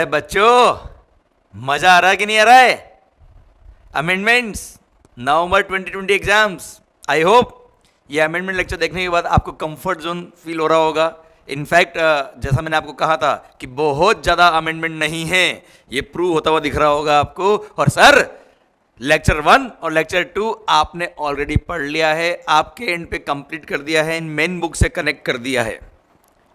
अरे बच्चों, मजा आ रहा है कि नहीं आ रहा है? Amendments, November 2020 exams. I hope ये अमेंडमेंट लेक्चर देखने के बाद आपको कंफर्ट जोन फील हो रहा होगा। इनफैक्ट जैसा मैंने आपको कहा था कि बहुत ज़्यादा अमेंडमेंट नहीं है, ये प्रूव होता हुआ दिख रहा होगा आपको। और सर, लेक्चर 1 और लेक्चर 2 आपने ऑलरेडी पढ़ लिया है, आपके एंड पे कंप्लीट कर दिया है, इन मेन बुक से कनेक्ट कर दिया है।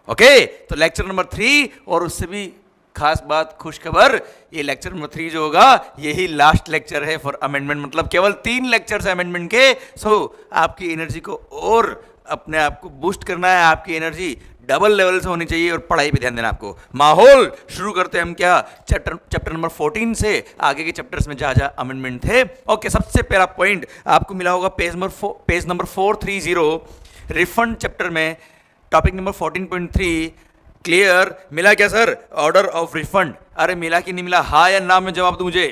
ओके, तो लेक्चर नंबर 3 और उससे भी खास बात, खुश खबर, ये लेक्चर नंबर 3 जो होगा यही लास्ट लेक्चर है फॉर अमेंडमेंट। मतलब केवल 3 लेक्चर है अमेंडमेंट के। सो आपकी एनर्जी को और अपने आप को बूस्ट करना है, आपकी एनर्जी डबल लेवल से होनी चाहिए और पढ़ाई पे ध्यान देना आपको। माहौल शुरू करते हैं हम क्या, चैप्टर नंबर 14 से आगे के चैप्टर्स में जहाँ अमेंडमेंट थे। ओके, सबसे पहला पॉइंट आपको मिला होगा पेज नंबर 430, रिफंड चैप्टर में टॉपिक नंबर 14.3। क्लियर? मिला क्या सर? Order of refund. अरे मिला कि नहीं मिला, हाँ या ना में जवाब दो मुझे।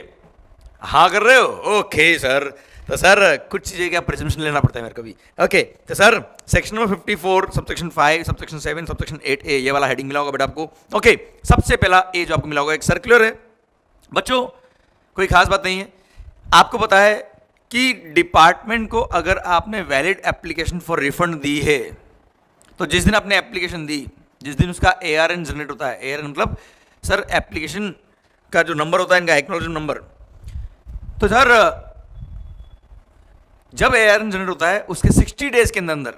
हाँ कर रहे हो? Okay sir. तो सर कुछ चीज़ें क्या प्रिजम्पशन लेना पड़ता है मेरे को भी। ओके, तो sir section number 54 subsection 5 subsection 7 subsection 8A ये वाला हेडिंग मिला होगा बेटा आपको। ओके, सबसे पहला ए जो आपको मिला होगा एक सर्कुलर है बच्चों, कोई खास बात नहीं है। आपको पता है कि डिपार्टमेंट को अगर आपने वैलिड एप्लीकेशन फॉर रिफंड दी है, तो जिस दिन आपने एप्लीकेशन दी, जिस दिन उसका ARN जनरेट होता है, ARN मतलब सर एप्लीकेशन का जो नंबर होता है इनका एक्नॉलेजमेंट नंबर, तो सर जब ARN जनरेट होता है उसके 60 डेज के अंदर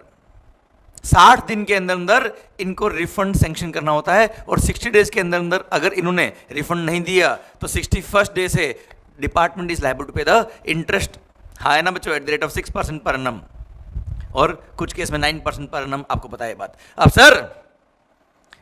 60 दिन के अंदर इनको रिफंड सैंक्शन करना होता है। और 60 डेज के अंदर अगर इन्होंने रिफंड नहीं दिया तो 61st डे से डिपार्टमेंट इज लायबल टू पे द इंटरेस्ट। हाँ है ना बच्चों, at the rate of 6% per annum, और कुछ केस में 9% पर एनम, आपको पता है बात। अब सर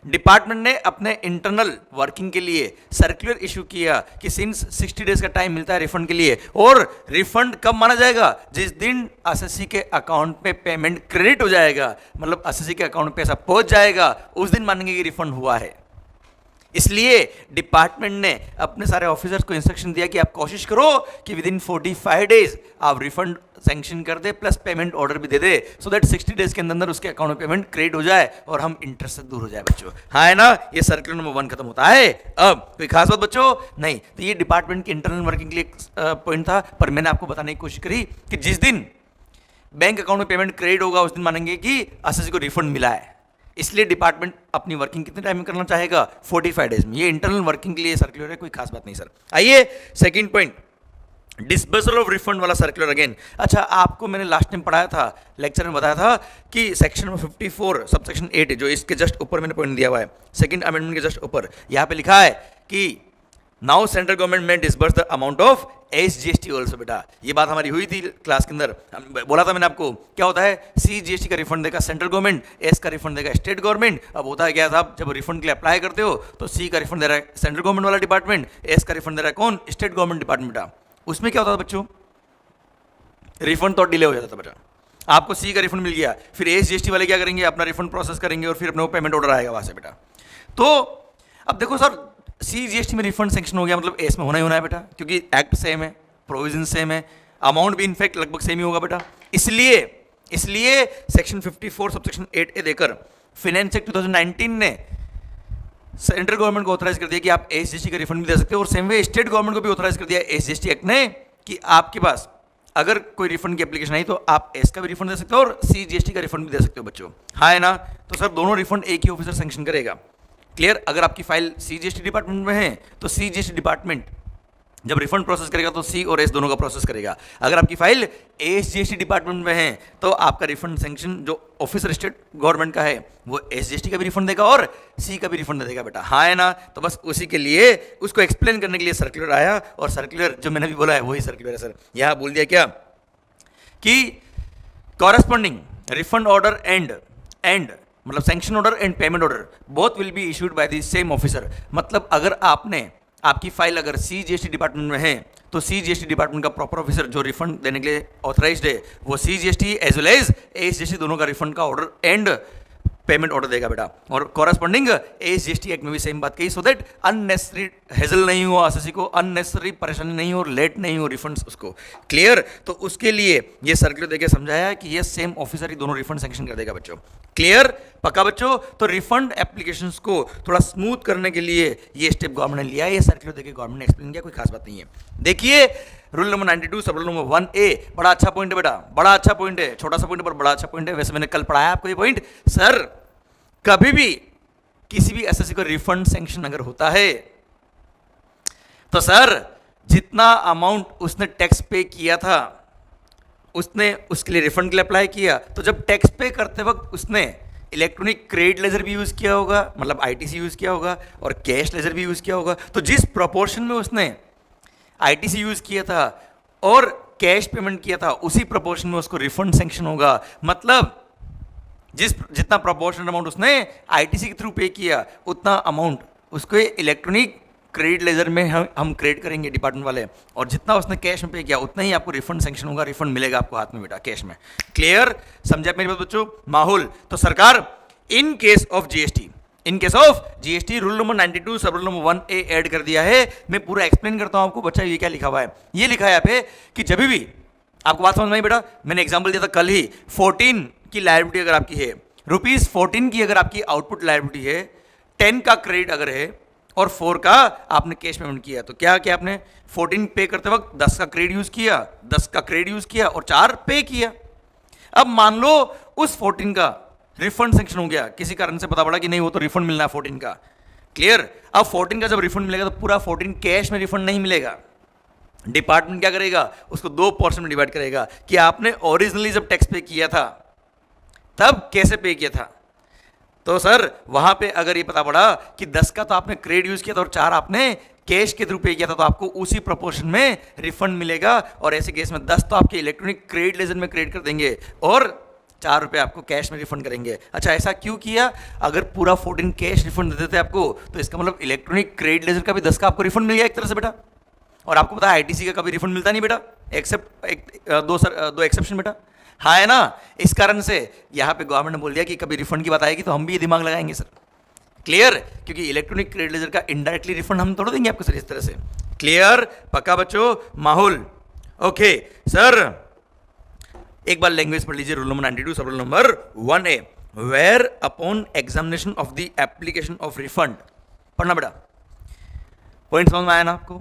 डिपार्टमेंट ने अपने इंटरनल वर्किंग के लिए सर्कुलर इशू किया कि सिंस 60 डेज का टाइम मिलता है रिफंड के लिए, और रिफंड कब माना जाएगा? जिस दिन एसएससी के अकाउंट पे पेमेंट क्रेडिट हो जाएगा, मतलब एसएससी के अकाउंट पे पैसा पहुंच जाएगा, उस दिन मानेंगे कि रिफंड हुआ है। इसलिए डिपार्टमेंट ने अपने सारे ऑफिसर्स को इंस्ट्रक्शन दिया कि आप कोशिश करो कि विद इन 45 डेज आप रिफंड सैंक्शन कर दे प्लस पेमेंट ऑर्डर भी दे दे, सो दैट 60 डेज के अंदर उसके अकाउंट में पेमेंट क्रेडिट हो जाए और हम इंटरेस्ट से दूर हो जाए बच्चों। हाँ है ना, ये सर्कुलर नंबर 1 खत्म होता है। अब कोई खास बात बच्चों नहीं, तो ये डिपार्टमेंट की इंटरनल वर्किंग के लिए पॉइंट था, पर मैंने आपको बताने की कोशिश करी कि जिस दिन बैंक अकाउंट में पेमेंट क्रेडिट होगा उस दिन मानेंगे कि एसएससी को रिफंड मिला है। इसलिए डिपार्टमेंट अपनी वर्किंग कितने टाइम में करना चाहेगा? 45 डेज में। ये इंटरनल वर्किंग के लिए सर्कुलर है, कोई खास बात नहीं सर। आइए second point, disbursal of refund वाला सर्कुलर अगेन। अच्छा, आपको मैंने लास्ट टाइम पढ़ाया था, लेक्चर में बताया था कि सेक्शन नंबर 54 सबसेक्शन 8 जो इसके जस्ट ऊपर मैंने पॉइंट दिया हुआ है, सेकंड अमेंडमेंट के जस्ट ऊपर, यहाँ पे लिखा है कि नाउ सेंट्रल गवर्नमेंट में disburse the amount of SGST also. बेटा ये बात हमारी हुई थी क्लास के अंदर, बोला था मैंने आपको क्या होता है, CGST का रिफंड देगा सेंट्रल गवर्नमेंट, S का रिफंड देगा स्टेट गवर्नमेंट। अब होता है क्या साहब, जब रिफंड के लिए अप्लाई करते हो तो C का रिफंड दे रहा है सेंट्रल गवर्नमेंट वाला डिपार्टमेंट, S का रिफंड दे रहा है कौन? State government department. बेटा उसमें क्या होता था बच्चों, रिफंड तो डिले हो जाता था बेटा। आपको C का रिफंड मिल गया, फिर SGST वाले क्या करेंगे, अपना रिफंड प्रोसेस करेंगे और फिर अपने पेमेंट ऑर्डर आएगा वहां से बेटा। तो अब देखो सर, CGST में रिफंड सैंक्शन हो गया, मतलब एस में होना ही होना है बेटा, क्योंकि एक्ट सेम है, प्रोविजन सेम है, अमाउंट भी इनफैक्ट लगभग सेम ही होगा बेटा। इसलिए सेक्शन 54 सबसेक्शन 8A देकर फाइनेंस एक्ट 2019 ने सेंट्रल गवर्नमेंट को ऑथराइज कर दिया कि आप SGST का रिफंड भी दे सकते हो, और सेम वे स्टेट गवर्नमेंट को भी ऑथराइज कर दिया SGST एक्ट ने कि आपके पास अगर कोई रिफंड की एप्लीकेशन आई तो आप एस का भी रिफंड दे सकते हो और CGST का रिफंड भी दे सकते हो बच्चों। हाँ है ना, तो सर दोनों रिफंड एक ही ऑफिसर सैंक्शन करेगा। क्लियर? अगर आपकी फाइल CGST डिपार्टमेंट में है तो CGST डिपार्टमेंट जब रिफंड प्रोसेस करेगा तो C और S दोनों का प्रोसेस करेगा। अगर आपकी फाइल SGST डिपार्टमेंट में है तो आपका रिफंड सैंक्शन जो ऑफिसर स्टेट गवर्नमेंट का है वो SGST का भी रिफंड देगा और C का भी रिफंड देगा बेटा। हाँ है ना, तो बस उसी के लिए उसको एक्सप्लेन करने के लिए सर्कुलर आया, और सर्कुलर जो मैंने भी बोला है वही सर्कुलर है सर। यहाँ बोल दिया क्या कि कॉरेस्पॉन्डिंग रिफंड ऑर्डर एंड मतलब sanction order and payment order both will be issued by the same officer. मतलब अगर आपकी फाइल अगर CGST डिपार्टमेंट में है तो CGST डिपार्टमेंट का प्रॉपर ऑफिसर जो रिफंड देने के लिए ऑथराइज्ड है वो CGST as well as SGST दोनों का रिफंड का ऑर्डर एंड पेमेंट ऑर्डर देगा बेटा। और कॉरस्पॉन्डिंग एजीएसटी एक्ट में भी सेम बात कही, सो दैट अननेसेसरी हेजल नहीं हो एसएससी को, अननेसेसरी परेशानी नहीं हो, लेट नहीं हो रिफंड्स उसको। क्लियर? तो उसके लिए ये सर्कुलर देके समझाया कि ये सेम ऑफिसर ही दोनों रिफंड सैंक्शन कर देगा बच्चों। क्लियर? पक्का बच्चों? तो रिफंड एप्लीकेशंस को थोड़ा स्मूथ करने के लिए ये स्टेप गवर्नमेंट ने लिया, ये सर्कुलर देके गवर्नमेंट ने एक्सप्लेन किया, कोई खास बात नहीं है। देखिए rule number 92 sub rule number 1A, बड़ा अच्छा पॉइंट है बेटा, बड़ा अच्छा पॉइंट है, छोटा सा पॉइंट पर बड़ा अच्छा पॉइंट है। वैसे मैंने कल पढ़ाया आपको ये पॉइंट। सर कभी भी किसी भी एसएससी को रिफंड सैंक्शन अगर होता है तो सर जितना अमाउंट उसने टैक्स पे किया था उसने उसके लिए रिफंड के लिए अप्लाई किया, तो जब टैक्स पे करते वक्त उसने इलेक्ट्रॉनिक क्रेडिट लेजर भी यूज़ किया होगा, मतलब आईटीसी यूज़ किया होगा, और कैश लेजर भी यूज़ किया होगा, तो जिस प्रोपोर्शन में उसने आईटीसी यूज़ किया था और कैश पेमेंट किया था उसी प्रोपोर्शन में उसको रिफंड सैंक्शन होगा। मतलब जितना प्रोपोर्शनल अमाउंट उसने आईटीसी के थ्रू पे किया उतना अमाउंट उसको इलेक्ट्रॉनिक क्रेडिट लेजर में हम क्रेडिट करेंगे डिपार्टमेंट वाले, और जितना उसने कैश में पे किया उतना ही आपको रिफंड सैंक्शन होगा, रिफंड मिलेगा आपको हाथ में बेटा कैश में। क्लियर? समझा मेरी बात बच्चों? माहौल तो सरकार इन case of GST rule number 92 sub rule number 1A add कर दिया है। मैं पूरा एक्सप्लेन करता हूं आपको बच्चा, ये क्या लिखा हुआ है। ये लिखा है यहाँ पे कि जब भी आपको बात समझ में आई बेटा, मैंने एग्जांपल दिया था कल ही, 14 की लायबिलिटी अगर आपकी है, ₹14 की अगर आपकी आउटपुट लायबिलिटी है, 10 का क्रेडिट अगर है और 4 का आपने कैश पेमेंट किया, तो क्या किया आपने 14 पे करते वक्त 10 का क्रेडिट यूज किया और 4 पे किया। अब मान लो उस 14 का रिफंड सेंक्शन हो गया, किसी कारण से पता पड़ा कि नहीं वो तो रिफंड मिलना है 14 का। क्लियर? अब 14 का जब रिफंड मिलेगा तो पूरा 14 कैश में रिफंड नहीं मिलेगा। डिपार्टमेंट क्या करेगा, उसको 2 पोर्शन में डिवाइड करेगा कि आपने ओरिजिनली जब टैक्स पे किया था तब कैसे पे किया था। तो सर वहां पे अगर ये पता पड़ा कि 10 का तो आपने क्रेडिट यूज किया था और 4 आपने कैश के थ्रू पे किया था, तो आपको उसी प्रोपोर्शन में रिफंड मिलेगा। और ऐसे केस में 10 तो आपके इलेक्ट्रॉनिक क्रेडिट लेजर में क्रेडिट कर देंगे और 4 रुपये आपको कैश में रिफंड करेंगे। अच्छा ऐसा क्यों किया? अगर पूरा 14 कैश रिफंड दे देते आपको तो इसका मतलब इलेक्ट्रॉनिक क्रेडिट लेजर का भी 10 का आपको रिफंड मिल गया एक तरह से बेटा। और आपको पता है आईटीसी का कभी रिफंड मिलता नहीं बेटा, एक्सेप्ट दो एक्सेप्शन बेटा, हाँ है ना। इस कारण से यहाँ पे गवर्नमेंट ने बोल दिया कि कभी रिफंड की बात आएगी तो हम भी ये दिमाग लगाएंगे सर। क्लियर? क्योंकि इलेक्ट्रॉनिक क्रेडिट लेजर का इनडायरेक्टली रिफंड हम तोड़ देंगे आपको सर इस तरह से। क्लियर? पक्का बच्चों? माहौल ओके सर एक बार लैंग्वेज पढ़ लीजिए, rule number 92 sub rule number 1A, whereupon examination of the application of refund. पढ़ना बेटा, पॉइंट समझ में आया ना आपको?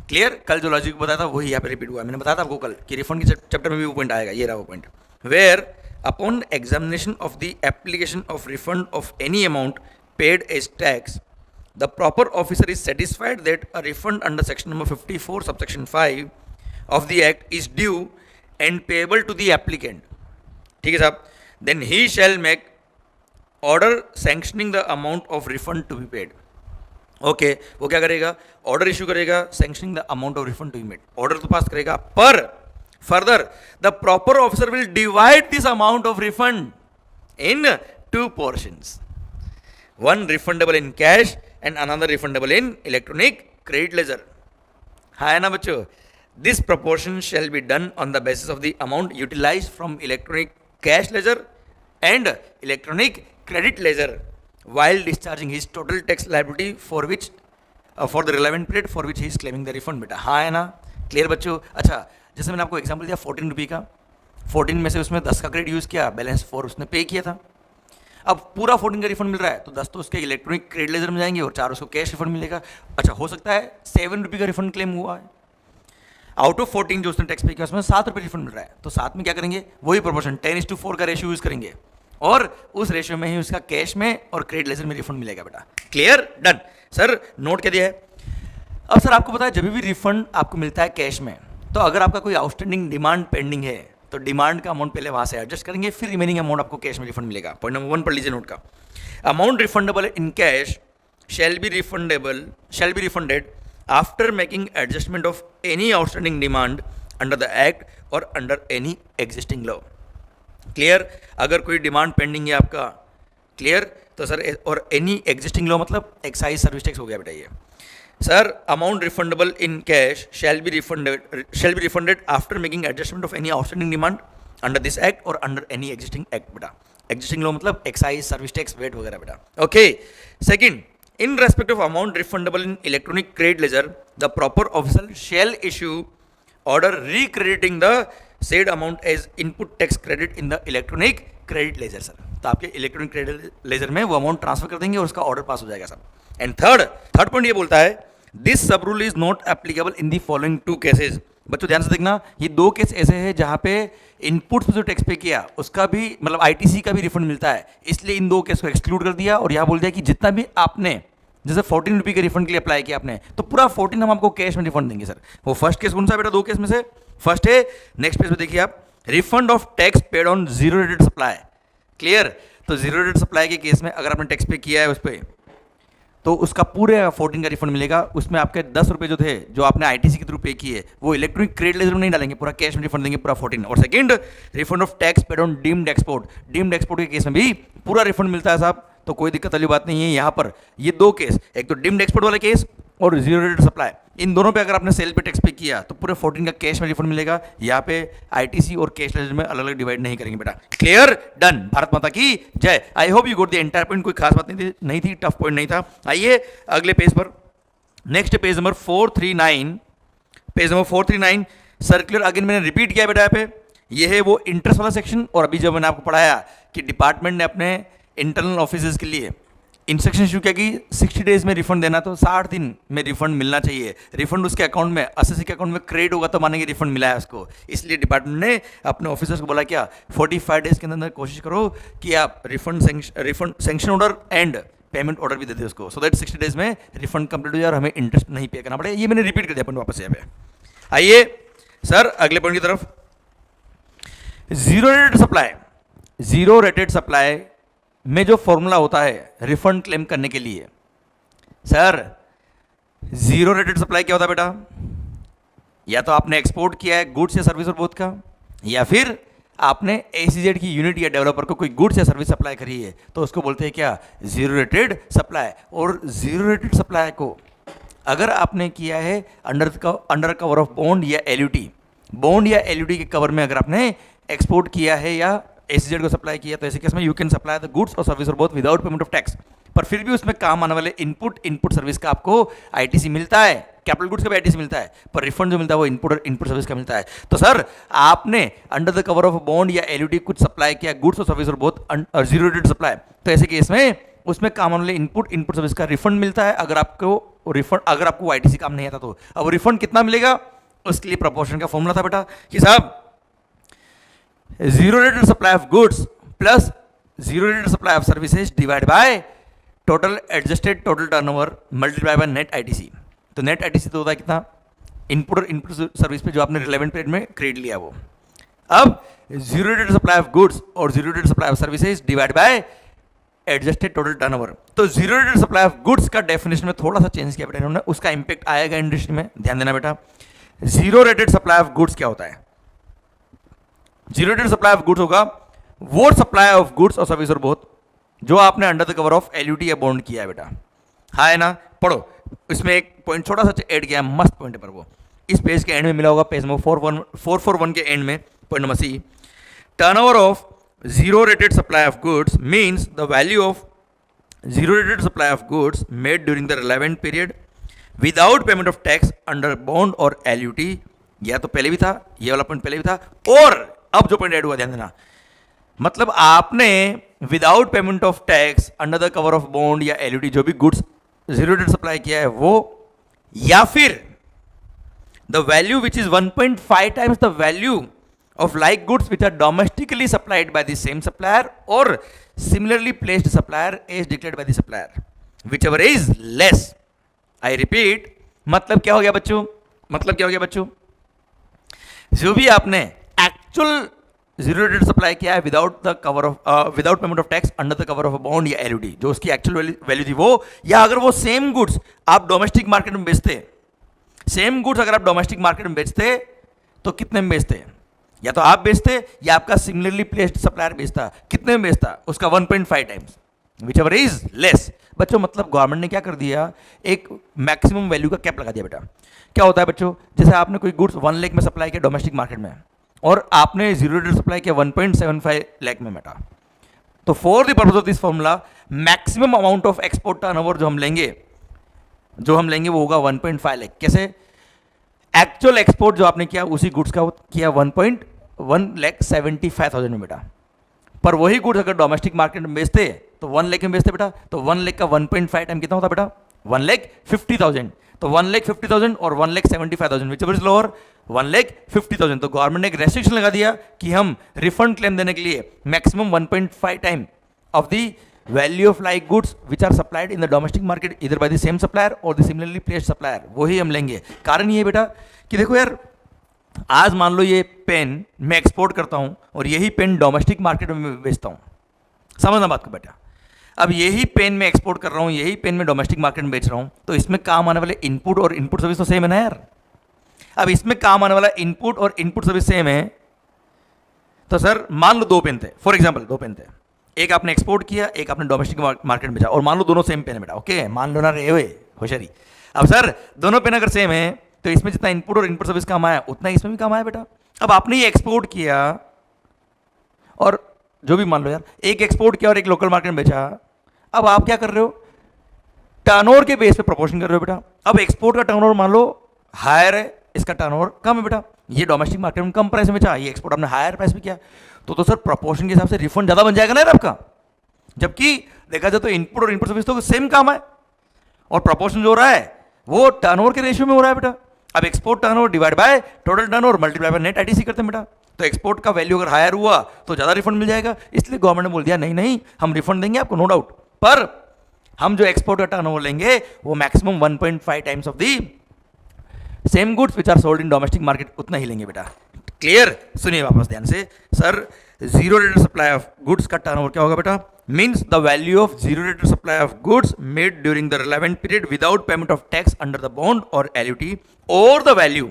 क्लियर? कल जो लॉजिक बताया था वही यहाँ पे रिपीट हुआ। मैंने बताया था आपको कल कि रिफंड के चैप्टर में भी वो पॉइंट आएगा, ये रहा वो point. Whereupon examination of the application of refund of any amount paid as tax, the proper officer is satisfied that a refund under section number 54 subsection 5 of the act is due and payable to the applicant, ठीक है साहब, then he shall make order sanctioning the amount of refund to be paid. Okay वो क्या करेगा? Order issue करेगा sanctioning the amount of refund to be made, order तो pass करेगा, पर further the proper officer will divide this amount of refund in 2 portions, one refundable in cash and another refundable in electronic credit ledger। हाँ है ना बच्चों? This proportion shall be done on the basis of the amount utilized from electronic cash ledger and electronic credit ledger while discharging his total tax liability for which for the relevant period for which he is claiming the refund। बेटा हाँ है ना? Clear बच्चों? अच्छा जैसे मैंने आपको example दिया 14 रुपये का, 14 में से उसमें 10 का क्रेडिट यूज़ किया, बैलेंस 4 उसने पे किया था। अब पूरा 14 का रिफंड मिल रहा है तो 10 तो उसके इलेक्ट्रॉनिक क्रेडिट लेजर में जाएंगे और 4 उसको कैश रिफंड मिलेगा। अच्छा हो सकता है 7 रुपये का रिफंड क्लेम हुआ है, आउट ऑफ 14 जो उसने टैक्स पे किया उसमें 7 रुपये रिफंड मिल रहा है, तो 7 में क्या करेंगे? वही प्रोपोर्शन 10:4 का रेशियो यूज़ करेंगे और उस रेशियो में ही उसका कैश में और क्रेडिट लेजर में रिफंड मिलेगा बेटा। क्लियर? Done sir. नोट क्या दिया है? अब सर आपको पता है जब भी रिफंड आपको मिलता है कैश में, तो अगर आपका कोई आउटस्टैंडिंग डिमांड पेंडिंग है तो डिमांड का अमाउंट पहले वहां से एडजस्ट करेंगे, फिर रिमेनिंग अमाउंट आपको कैश में रिफंड मिलेगा। पॉइंट नंबर 1 पढ़ लीजिए नोट का। Amount refundable in cash shall be refunded after making adjustment of any outstanding demand under the act or under any existing law। Clear? अगर कोई डिमांड पेंडिंग है आपका, क्लियर, तो सर और एनी एग्जिस्टिंग लॉ मतलब excise service tax हो गया बेटा ये। Sir amount refundable in cash shall be refunded after making adjustment of any outstanding demand under this act or under any existing act बेटा। Existing लो मतलब excise, service tax, wait वगैरह बेटा. Okay. Second, in respect of amount refundable in electronic credit ledger, the proper official shall issue order recrediting the said amount as input tax credit in the electronic credit ledger sir. तो आपके electronic credit ledger में वो amount transfer कर देंगे और उसका order pass हो जाएगा सर. एंड थर्ड पॉइंट ये बोलता है, दिस सब rule is not applicable in the following 2 cases. बच्चों ध्यान से देखना, ये 2 केस ऐसे हैं जहां पे इनपुट पे जो टैक्स पे किया उसका भी मतलब आईटीसी का भी रिफंड मिलता है, इसलिए इन 2 केस को एक्सक्लूड कर दिया और यहाँ बोल दिया कि जितना भी आपने जैसे 14 रुपये के रिफंड के लिए अप्लाई किया आपने, तो पूरा 14 हम आपको कैश में रिफंड देंगे सर. वो फर्स्ट केस कौन सा बेटा 2 केस में से? फर्स्ट है, नेक्स्ट पेज पे देखिए आप, refund of tax paid on zero rated supply. Clear? तो जीरो रेटेड सप्लाई के केस में अगर आपने टैक्स पे किया है उस पर, तो उसका पूरे 14 का रिफंड मिलेगा. उसमें आपके 10 रुपये जो थे जो आपने आईटीसी के थ्रू पे किए वो इलेक्ट्रॉनिक क्रेडिट लेजर में नहीं डालेंगे, पूरा कैश में रिफंड देंगे, पूरा 14. और second, refund of tax paid on deemed export. Deemed export के केस में भी पूरा रिफंड मिलता है साहब, तो कोई दिक्कत वाली बात नहीं है. यहाँ पर ये 2 केस, एक तो डीम्ड एक्सपोर्ट वाला केस और जीरो रेटेड सप्लाई, इन दोनों पे अगर आपने सेल पे टैक्स पे किया तो पूरे 14 का कैश में रिफंड मिलेगा. यहाँ पे आईटीसी और कैश लेजर में अलग अलग डिवाइड नहीं करेंगे बेटा. क्लियर? डन. भारत माता की जय. I hope you got the entire point. कोई खास बात नहीं थी, टफ पॉइंट नहीं था. आइए अगले पेज पर. Next page number 439. Page number 439 circular again मैंने रिपीट किया बेटा. यहाँ पे ये है वो इंटरेस्ट वाला सेक्शन. और अभी जब मैंने आपको पढ़ाया कि डिपार्टमेंट ने अपने इंटरनल ऑफिसर्स के लिए इंस्ट्रक्शन इशू किया कि 60 डेज में रिफंड देना, तो 60 दिन में रिफंड मिलना चाहिए. रिफंड उसके अकाउंट में, एसएससी के अकाउंट में क्रेडिट होगा तो मानेंगे रिफंड मिला है उसको. इसलिए डिपार्टमेंट ने अपने ऑफिसर्स को बोला क्या 45 डेज के अंदर कोशिश करो कि आप refund sanction order and payment order भी देते उसको, सो दैट 60 डेज में रिफंड कंप्लीट हो जाए और हमें इंटरेस्ट नहीं पे करना पड़े. ये मैंने रिपीट कर दिया पॉइंट वापस यहाँ पे. आइए सर अगले पॉइंट की तरफ. Zero rated supply. Zero rated supply में जो फॉर्मूला होता है रिफंड क्लेम करने के लिए, सर जीरो रेटेड सप्लाई क्या होता है बेटा? या तो आपने एक्सपोर्ट किया है गुड्स या सर्विस और बोथ का, या फिर आपने एसीजेड की यूनिट या डेवलपर को कोई गुड्स या सर्विस सप्लाई करी है, तो उसको बोलते हैं क्या? Zero rated supply. और जीरो रेटेड सप्लाई को अगर आपने किया है अंडर कवर ऑफ बॉन्ड या एलयूटी, बॉन्ड या एलयूटी के कवर में अगर आपने एक्सपोर्ट किया है या एसीजेड को सप्लाई किया, तो ऐसे केस में you can supply the goods और सर्विस और both without payment of tax. पर फिर भी उसमें काम आने वाले इनपुट सर्विस का आपको आईटीसी मिलता है. कैपिटल गुड्स का भी आईटीसी मिलता है, पर रिफंड जो मिलता है वो इनपुट सर्विस का मिलता है. तो सर आपने under the cover of bond या एलयूटी कुछ सप्लाई किया गुड्स और सर्विस और बोथ जीरो रेटेड सप्लाई, तो ऐसे केस में उसमें काम आने वाले इनपुट सर्विस का रिफंड मिलता है. अगर आपको आईटीसी काम नहीं आता तो अब रिफंड कितना मिलेगा, उसके लिए प्रोपोर्शन का फॉर्मूला था बेटा कि साहब zero rated supply of goods plus zero rated supply of services divide by total adjusted total turnover multiply by net ITC. तो नेट आईटीसी तो होता है कितना? इनपुट और इनपुट सर्विस पे जो आपने रिलेवेंट पीरियड में क्रेडिट लिया वो. अब zero rated supply of goods और zero rated supply of services divide by adjusted total turnover. तो zero rated supply of goods का डेफिनेशन में थोड़ा सा चेंज किया बेटा इन्होंने, उसका इंपैक्ट आएगा इंडस्ट्री में, ध्यान देना बेटा. Zero rated supply of goods क्या होता है? Zero rated supply of goods होगा वो सप्लाई ऑफ गुड्स और सर्विस और बोथ जो आपने under the cover of LUT या बॉन्ड किया है बेटा. हाँ है ना? पढ़ो, इसमें एक पॉइंट छोटा सा ऐड किया है, मस्त पॉइंट है, पर वो इस पेज के एंड में मिला होगा, पेज नंबर 441 के एंड में, point number c. Turnover of zero rated supply of goods means the value of zero rated supply of goods made during the relevant period without payment of tax under bond और LUT. या तो पहले भी था, ये वाला point पहले भी था, और अब जो पॉइंट ऐड हुआ ध्यान देना, मतलब आपने without payment of tax under the cover of bond या एलयूटी जो भी गुड्स जीरो रेटेड सप्लाई किया है वो, या फिर the value which is 1.5 times the value of like goods which are domestically supplied by the same supplier or similarly placed supplier as declared by the supplier, whichever is less. I repeat, मतलब क्या हो गया बच्चों? जो भी आपने actual zero rated supply किया है without payment of tax under the cover of bond या एलयूटी, जो उसकी एक्चुअल वैल्यू थी वो, या अगर वो सेम गुड्स आप डोमेस्टिक मार्केट में बेचते, सेम गुड्स अगर आप डोमेस्टिक मार्केट में बेचते तो कितने में बेचते? या तो आप बेचते या आपका सिमिलरली प्लेस्ड सप्लायर बेचता, कितने में बेचता? उसका 1.5 टाइम्स, विचएवर इज लेस. बच्चों मतलब गवर्नमेंट ने क्या कर दिया, एक मैक्सिमम वैल्यू का कैप लगा दिया बेटा. क्या होता है बच्चों, जैसे आपने कोई गुड्स 1 लाख में सप्लाई किया डोमेस्टिक मार्केट में और आपने जीरो रेटेड सप्लाई किया 1.75 लाख में बेटा, तो for the purpose of this formula maximum amount of export turnover जो हम लेंगे वो होगा 1.5 लाख। कैसे? एक्चुअल एक्सपोर्ट जो आपने किया उसी गुड्स का किया 1,175,000 में बेटा। पर वही गुड्स अगर डोमेस्टिक मार्केट में बेचते तो 1 लाख में बेचते बेटा, तो 1 लाख का 1.5 टाइम कितना होता बेटा? 1,50,000। तो 1,50,000 और 1,75,000 विच एवर इज लोअर? 1,50,000। तो गवर्नमेंट ने एक रेस्ट्रिक्शन लगा दिया कि हम रिफंड क्लेम देने के लिए maximum 1.5 time of the value of like goods which are supplied in the domestic market इधर बाय द सेम सप्लायर और द सिमिलरली प्लेस्ड सप्लायर, वही हम लेंगे। कारण ये बेटा कि देखो यार, आज मान लो ये पेन मैं एक्सपोर्ट करता हूं और यही पेन डोमेस्टिक मार्केट में बेचता हूं, समझना बात को बेटा। अब यही पेन मैं एक्सपोर्ट कर रहा हूं, यही पेन मैं डोमेस्टिक मार्केट में बेच रहा हूं, तो इसमें काम आने वाले इनपुट और इनपुट सर्विस तो सेम है ना यार। अब इसमें काम आने वाला इनपुट और इनपुट सर्विस सेम है, तो सर मान लो 2 पेन थे, फॉर एग्जाम्पल 2 पेन थे, एक आपने एक्सपोर्ट किया, एक आपने डोमेस्टिक मार्केट में बेचा, और मान लो दोनों सेम पेन है बेटा। ओके, मान लो ना रे हुए होशियारी। अब सर दोनों पेन अगर सेम है तो इसमें जितना इनपुट और इनपुट सर्विस काम आया उतना इसमें भी काम आया बेटा। अब आपने ये एक्सपोर्ट किया और जो भी मान लो यार, एक एक्सपोर्ट किया और एक लोकल मार्केट में बेचा, अब आप क्या कर रहे हो? टर्नओवर के बेस पे प्रोपोर्शन कर रहे हो बेटा। अब एक्सपोर्ट का टर्नओवर मान लो हायर है, इसका टर्नओवर कम है बेटा, ये डोमेस्टिक मार्केट में कम प्राइस में बेचा, ये एक्सपोर्ट आपने हायर प्राइस में किया, तो सर प्रोपोर्शन के हिसाब से रिफंड ज्यादा बन जाएगा ना यार आपका। जबकि देखा जाए तो इनपुट और इनपुट सर्विस तो सेम काम है और प्रोपोर्शन जो हो रहा है वो टर्नओवर के रेशियो में हो रहा है बेटा। अब export turnover divide by total turnover multiply by net ITC करते हैं बेटा, तो एक्सपोर्ट का वैल्यू अगर हायर हुआ तो ज्यादा रिफंड मिल जाएगा। इसलिए गवर्नमेंट ने बोल दिया नहीं नहीं, हम रिफंड देंगे आपको नो डाउट, पर हम जो एक्सपोर्ट का टर्नओवर लेंगे वो maximum 1.5 times of the same goods which are sold in domestic market उतना ही लेंगे बेटा। क्लियर? सुनिए वापस ध्यान से। Sir zero rated supply of goods का टर्नओवर क्या होगा बेटा? Means the value of zero rated supply of goods made during the relevant period without payment of tax under the bond और एलयूटी, और the value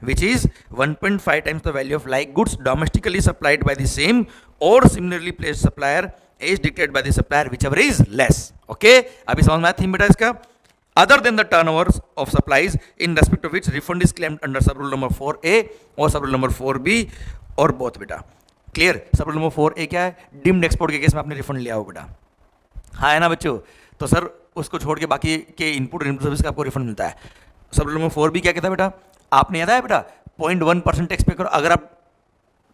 which is 1.5 times the value of like goods domestically supplied by the same or similarly placed supplier is dictated by the supplier whichever is less. Okay, अभी समझ में आया theme बेटा इसका? Other than the turnovers of supplies in respect of which refund is claimed under sub rule number 4A or sub rule number 4B और both बेटा। Clear? सब rule number 4A क्या है? डिम्ड एक्सपोर्ट के case में आपने refund लिया हो बेटा, हाँ है ना बच्चों? तो सर उसको छोड़ के बाकी के इनपुट और इनपुट सर्विस का आपको रिफंड मिलता है। सब रूल नंबर 4B क्या कहता है बेटा? आपने याद है बेटा 0.1% टैक्स पे करो अगर आप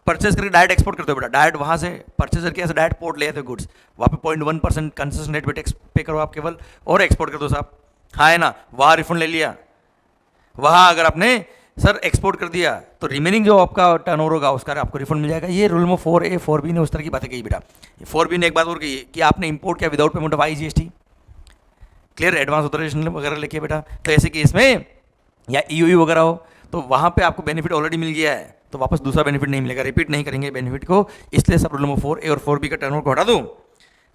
परचेज करके डायरेक्ट एक्सपोर्ट करते हो बेटा, डायरेक्ट वहां से परचेज करके ऐसे डायरेक्ट पोर्ट ले आते हो गुड्स, वहाँ पे 0.1% कंसेशन रेट पे टैक्स पे करो आप केवल और एक्सपोर्ट कर दो साहब, हाँ है ना? वहाँ रिफंड ले लिया। वहाँ अगर आपने सर एक्सपोर्ट कर दिया तो रिमेनिंग जो आपका टर्नओवर होगा उसका आपको रिफंड मिल जाएगा। ये रूल नंबर 4A 4B ने उस तरह की बातें कही बेटा। 4B ने एक बात और कही कि आपने इंपोर्ट किया without payment of IGST, clear, advance authorization वगैरह लेके बेटा, तो ऐसे केस में या EOU वगैरह हो तो वहाँ पे आपको बेनिफिट ऑलरेडी मिल गया है, तो वापस दूसरा बेनिफिट नहीं मिलेगा, रिपीट नहीं करेंगे बेनिफिट को, इसलिए सब रूल नंबर 4A और 4B का टर्नओवर को हटा दो।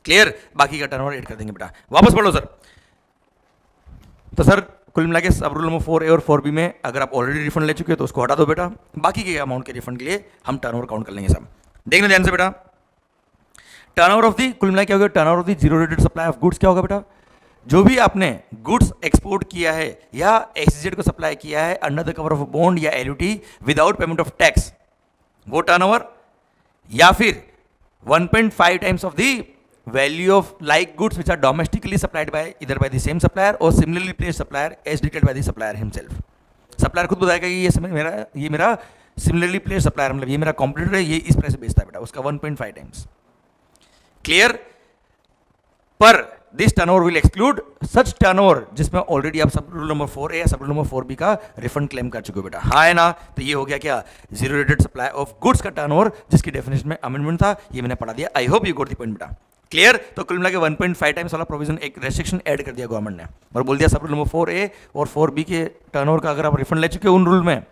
क्लियर? बाकी का टर्नओवर ऐड कर देंगे बेटा। वापस पढ़ो सर। तो सर कुल मिला के सब रूल नंबर 4A और 4B में अगर आप ऑलरेडी रिफंड ले चुके हो तो उसको हटा दो बेटा, बाकी के अमाउंट के रिफंड के लिए हम टर्नओवर काउंट कर लेंगे सब। देखना ध्यान से बेटा। टर्नओवर ऑफ दी कुल मिला क्या होगा? Turnover of the zero rated supply of goods क्या होगा बेटा? जो भी आपने गुड्स एक्सपोर्ट किया है या एक्सजेड को सप्लाई किया है under the cover of bond या LUT without payment of tax, वो टर्नओवर, या फिर 1.5 times of the value of like goods which are domestically supplied by इधर बाय द सेम सप्लायर और similarly placed supplier as detailed by the supplier himself. Supplier खुद बताएगा कि ये मेरा सिमिलरली प्लेस्ड सप्लायर, मतलब ये मेरा कॉम्पिटिटर है, ये इस प्राइस से बेचता है बेटा, उसका 1.5 टाइम्स। क्लियर? पर this turnover will exclude such turnover जिसमें ऑलरेडी आप सब रूल नंबर 4A या सब रूल नंबर 4B का रिफंड क्लेम कर चुके हो बेटा, हाँ है ना? तो ये हो गया क्या? Zero rated supply of goods का टर्नओवर, जिसकी डेफिनेशन में अमेंडमेंट था, ये मैंने पढ़ा दिया। I hope you got the point बेटा। क्लियर? तो कुल मिला के 1.5 टाइम्स वाला प्रोविजन एक रेस्ट्रिक्शन ऐड कर दिया गवर्नमेंट ने और बोल दिया सब रूल नंबर 4A और 4B के टर्नओवर का अगर आप रिफंड ले चुके हो उन रूल में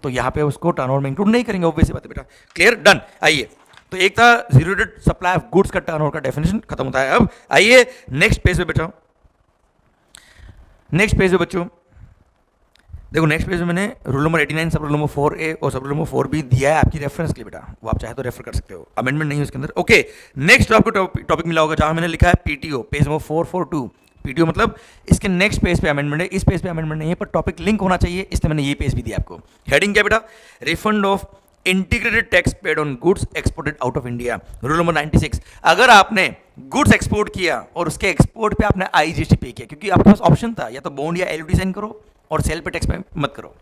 तो यहाँ पे उसको टर्नओवर में इंक्लूड नहीं करेंगे, ऑब्वियस बात है बेटा। क्लियर? डन। आइए, तो एक था zero rated supply of goods का टर्नओवर का डेफिनेशन खत्म होता है। अब आइए नेक्स्ट पेज पे बैठो। नेक्स्ट पेज पे बच्चों देखो, नेक्स्ट पेज में मैंने रूल नंबर 89 सब रूल नंबर 4A और सब रूल नंबर 4B दिया है आपकी रेफरेंस के लिए बेटा, वो आप चाहे तो रेफर कर सकते हो, अमेंडमेंट नहीं है उसके अंदर। ओके, नेक्स्ट आपको टॉपिक मिला होगा जहां मैंने लिखा है PTO, पेज नंबर 442। PTO मतलब इसके नेक्स्ट पेज पे अमेंडमेंट है, इस पेज पे अमेंडमेंट नहीं है, पर टॉपिक लिंक होना चाहिए, इसलिए मैंने ये पेज भी दिया आपको। हेडिंग क्या बेटा? Refund of integrated tax paid on goods exported out of India. Rule number 96, अगर आपने गुड्स एक्सपोर्ट किया और उसके एक्सपोर्ट पे आपने आईजीएसटी पे किया, क्योंकि आपके पास ऑप्शन था या तो बॉन्ड या एलयूटी साइन करो और सेल पे टैक्स पे मत करो,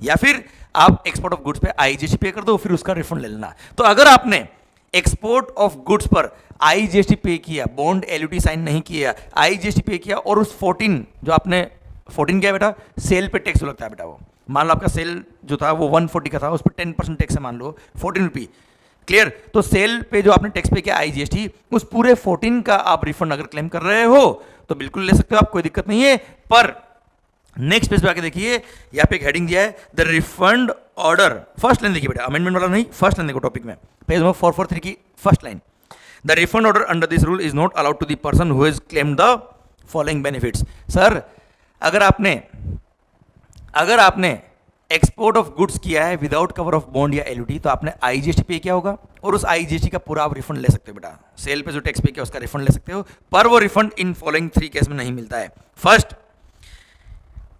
या फिर आप एक्सपोर्ट ऑफ गुड्स पे आईजीएसटी पे कर दो फिर उसका रिफंड ले लेना। तो अगर आपने एक्सपोर्ट ऑफ गुड्स पर आईजीएसटी पे किया, बॉन्ड एलयूटी साइन नहीं किया, आईजीएसटी पे किया, और उस 14 जो आपने 14 क्या है बेटा, सेल पे टैक्स लगता है बेटा। वो मान लो आपका सेल जो था वो 140 का था, उस पर 10% टैक्स है, मान लो 14 रुपी। क्लियर? तो सेल पे जो आपने टैक्स पे किया आईजीएसटी, उस पूरे 14 का आप रिफंड अगर क्लेम कर रहे हो तो बिल्कुल ले सकते हो आप, कोई दिक्कत नहीं है। पर नेक्स्ट पेज पे आके देखिए, यहाँ पे एक हेडिंग दिया है the refund order. First line देखिए बेटा, अमेंडमेंट वाला नहीं, फर्स्ट लाइन देखो टॉपिक में, पेज नंबर 443 की first line. The refund order under this rule is not allowed to the person who has claimed the following benefits. Sir, अगर आपने export of goods किया है विदाउट कवर ऑफ बॉन्ड या LUT, तो आपने IGST पे किया होगा और उस आईजीएसटी का पूरा आप रिफंड ले सकते हो बेटा। सेल पे जो टैक्स पे किया उसका रिफंड ले सकते हो, पर वो रिफंड इन फॉलोइंग 3 केस में नहीं मिलता है। फर्स्ट,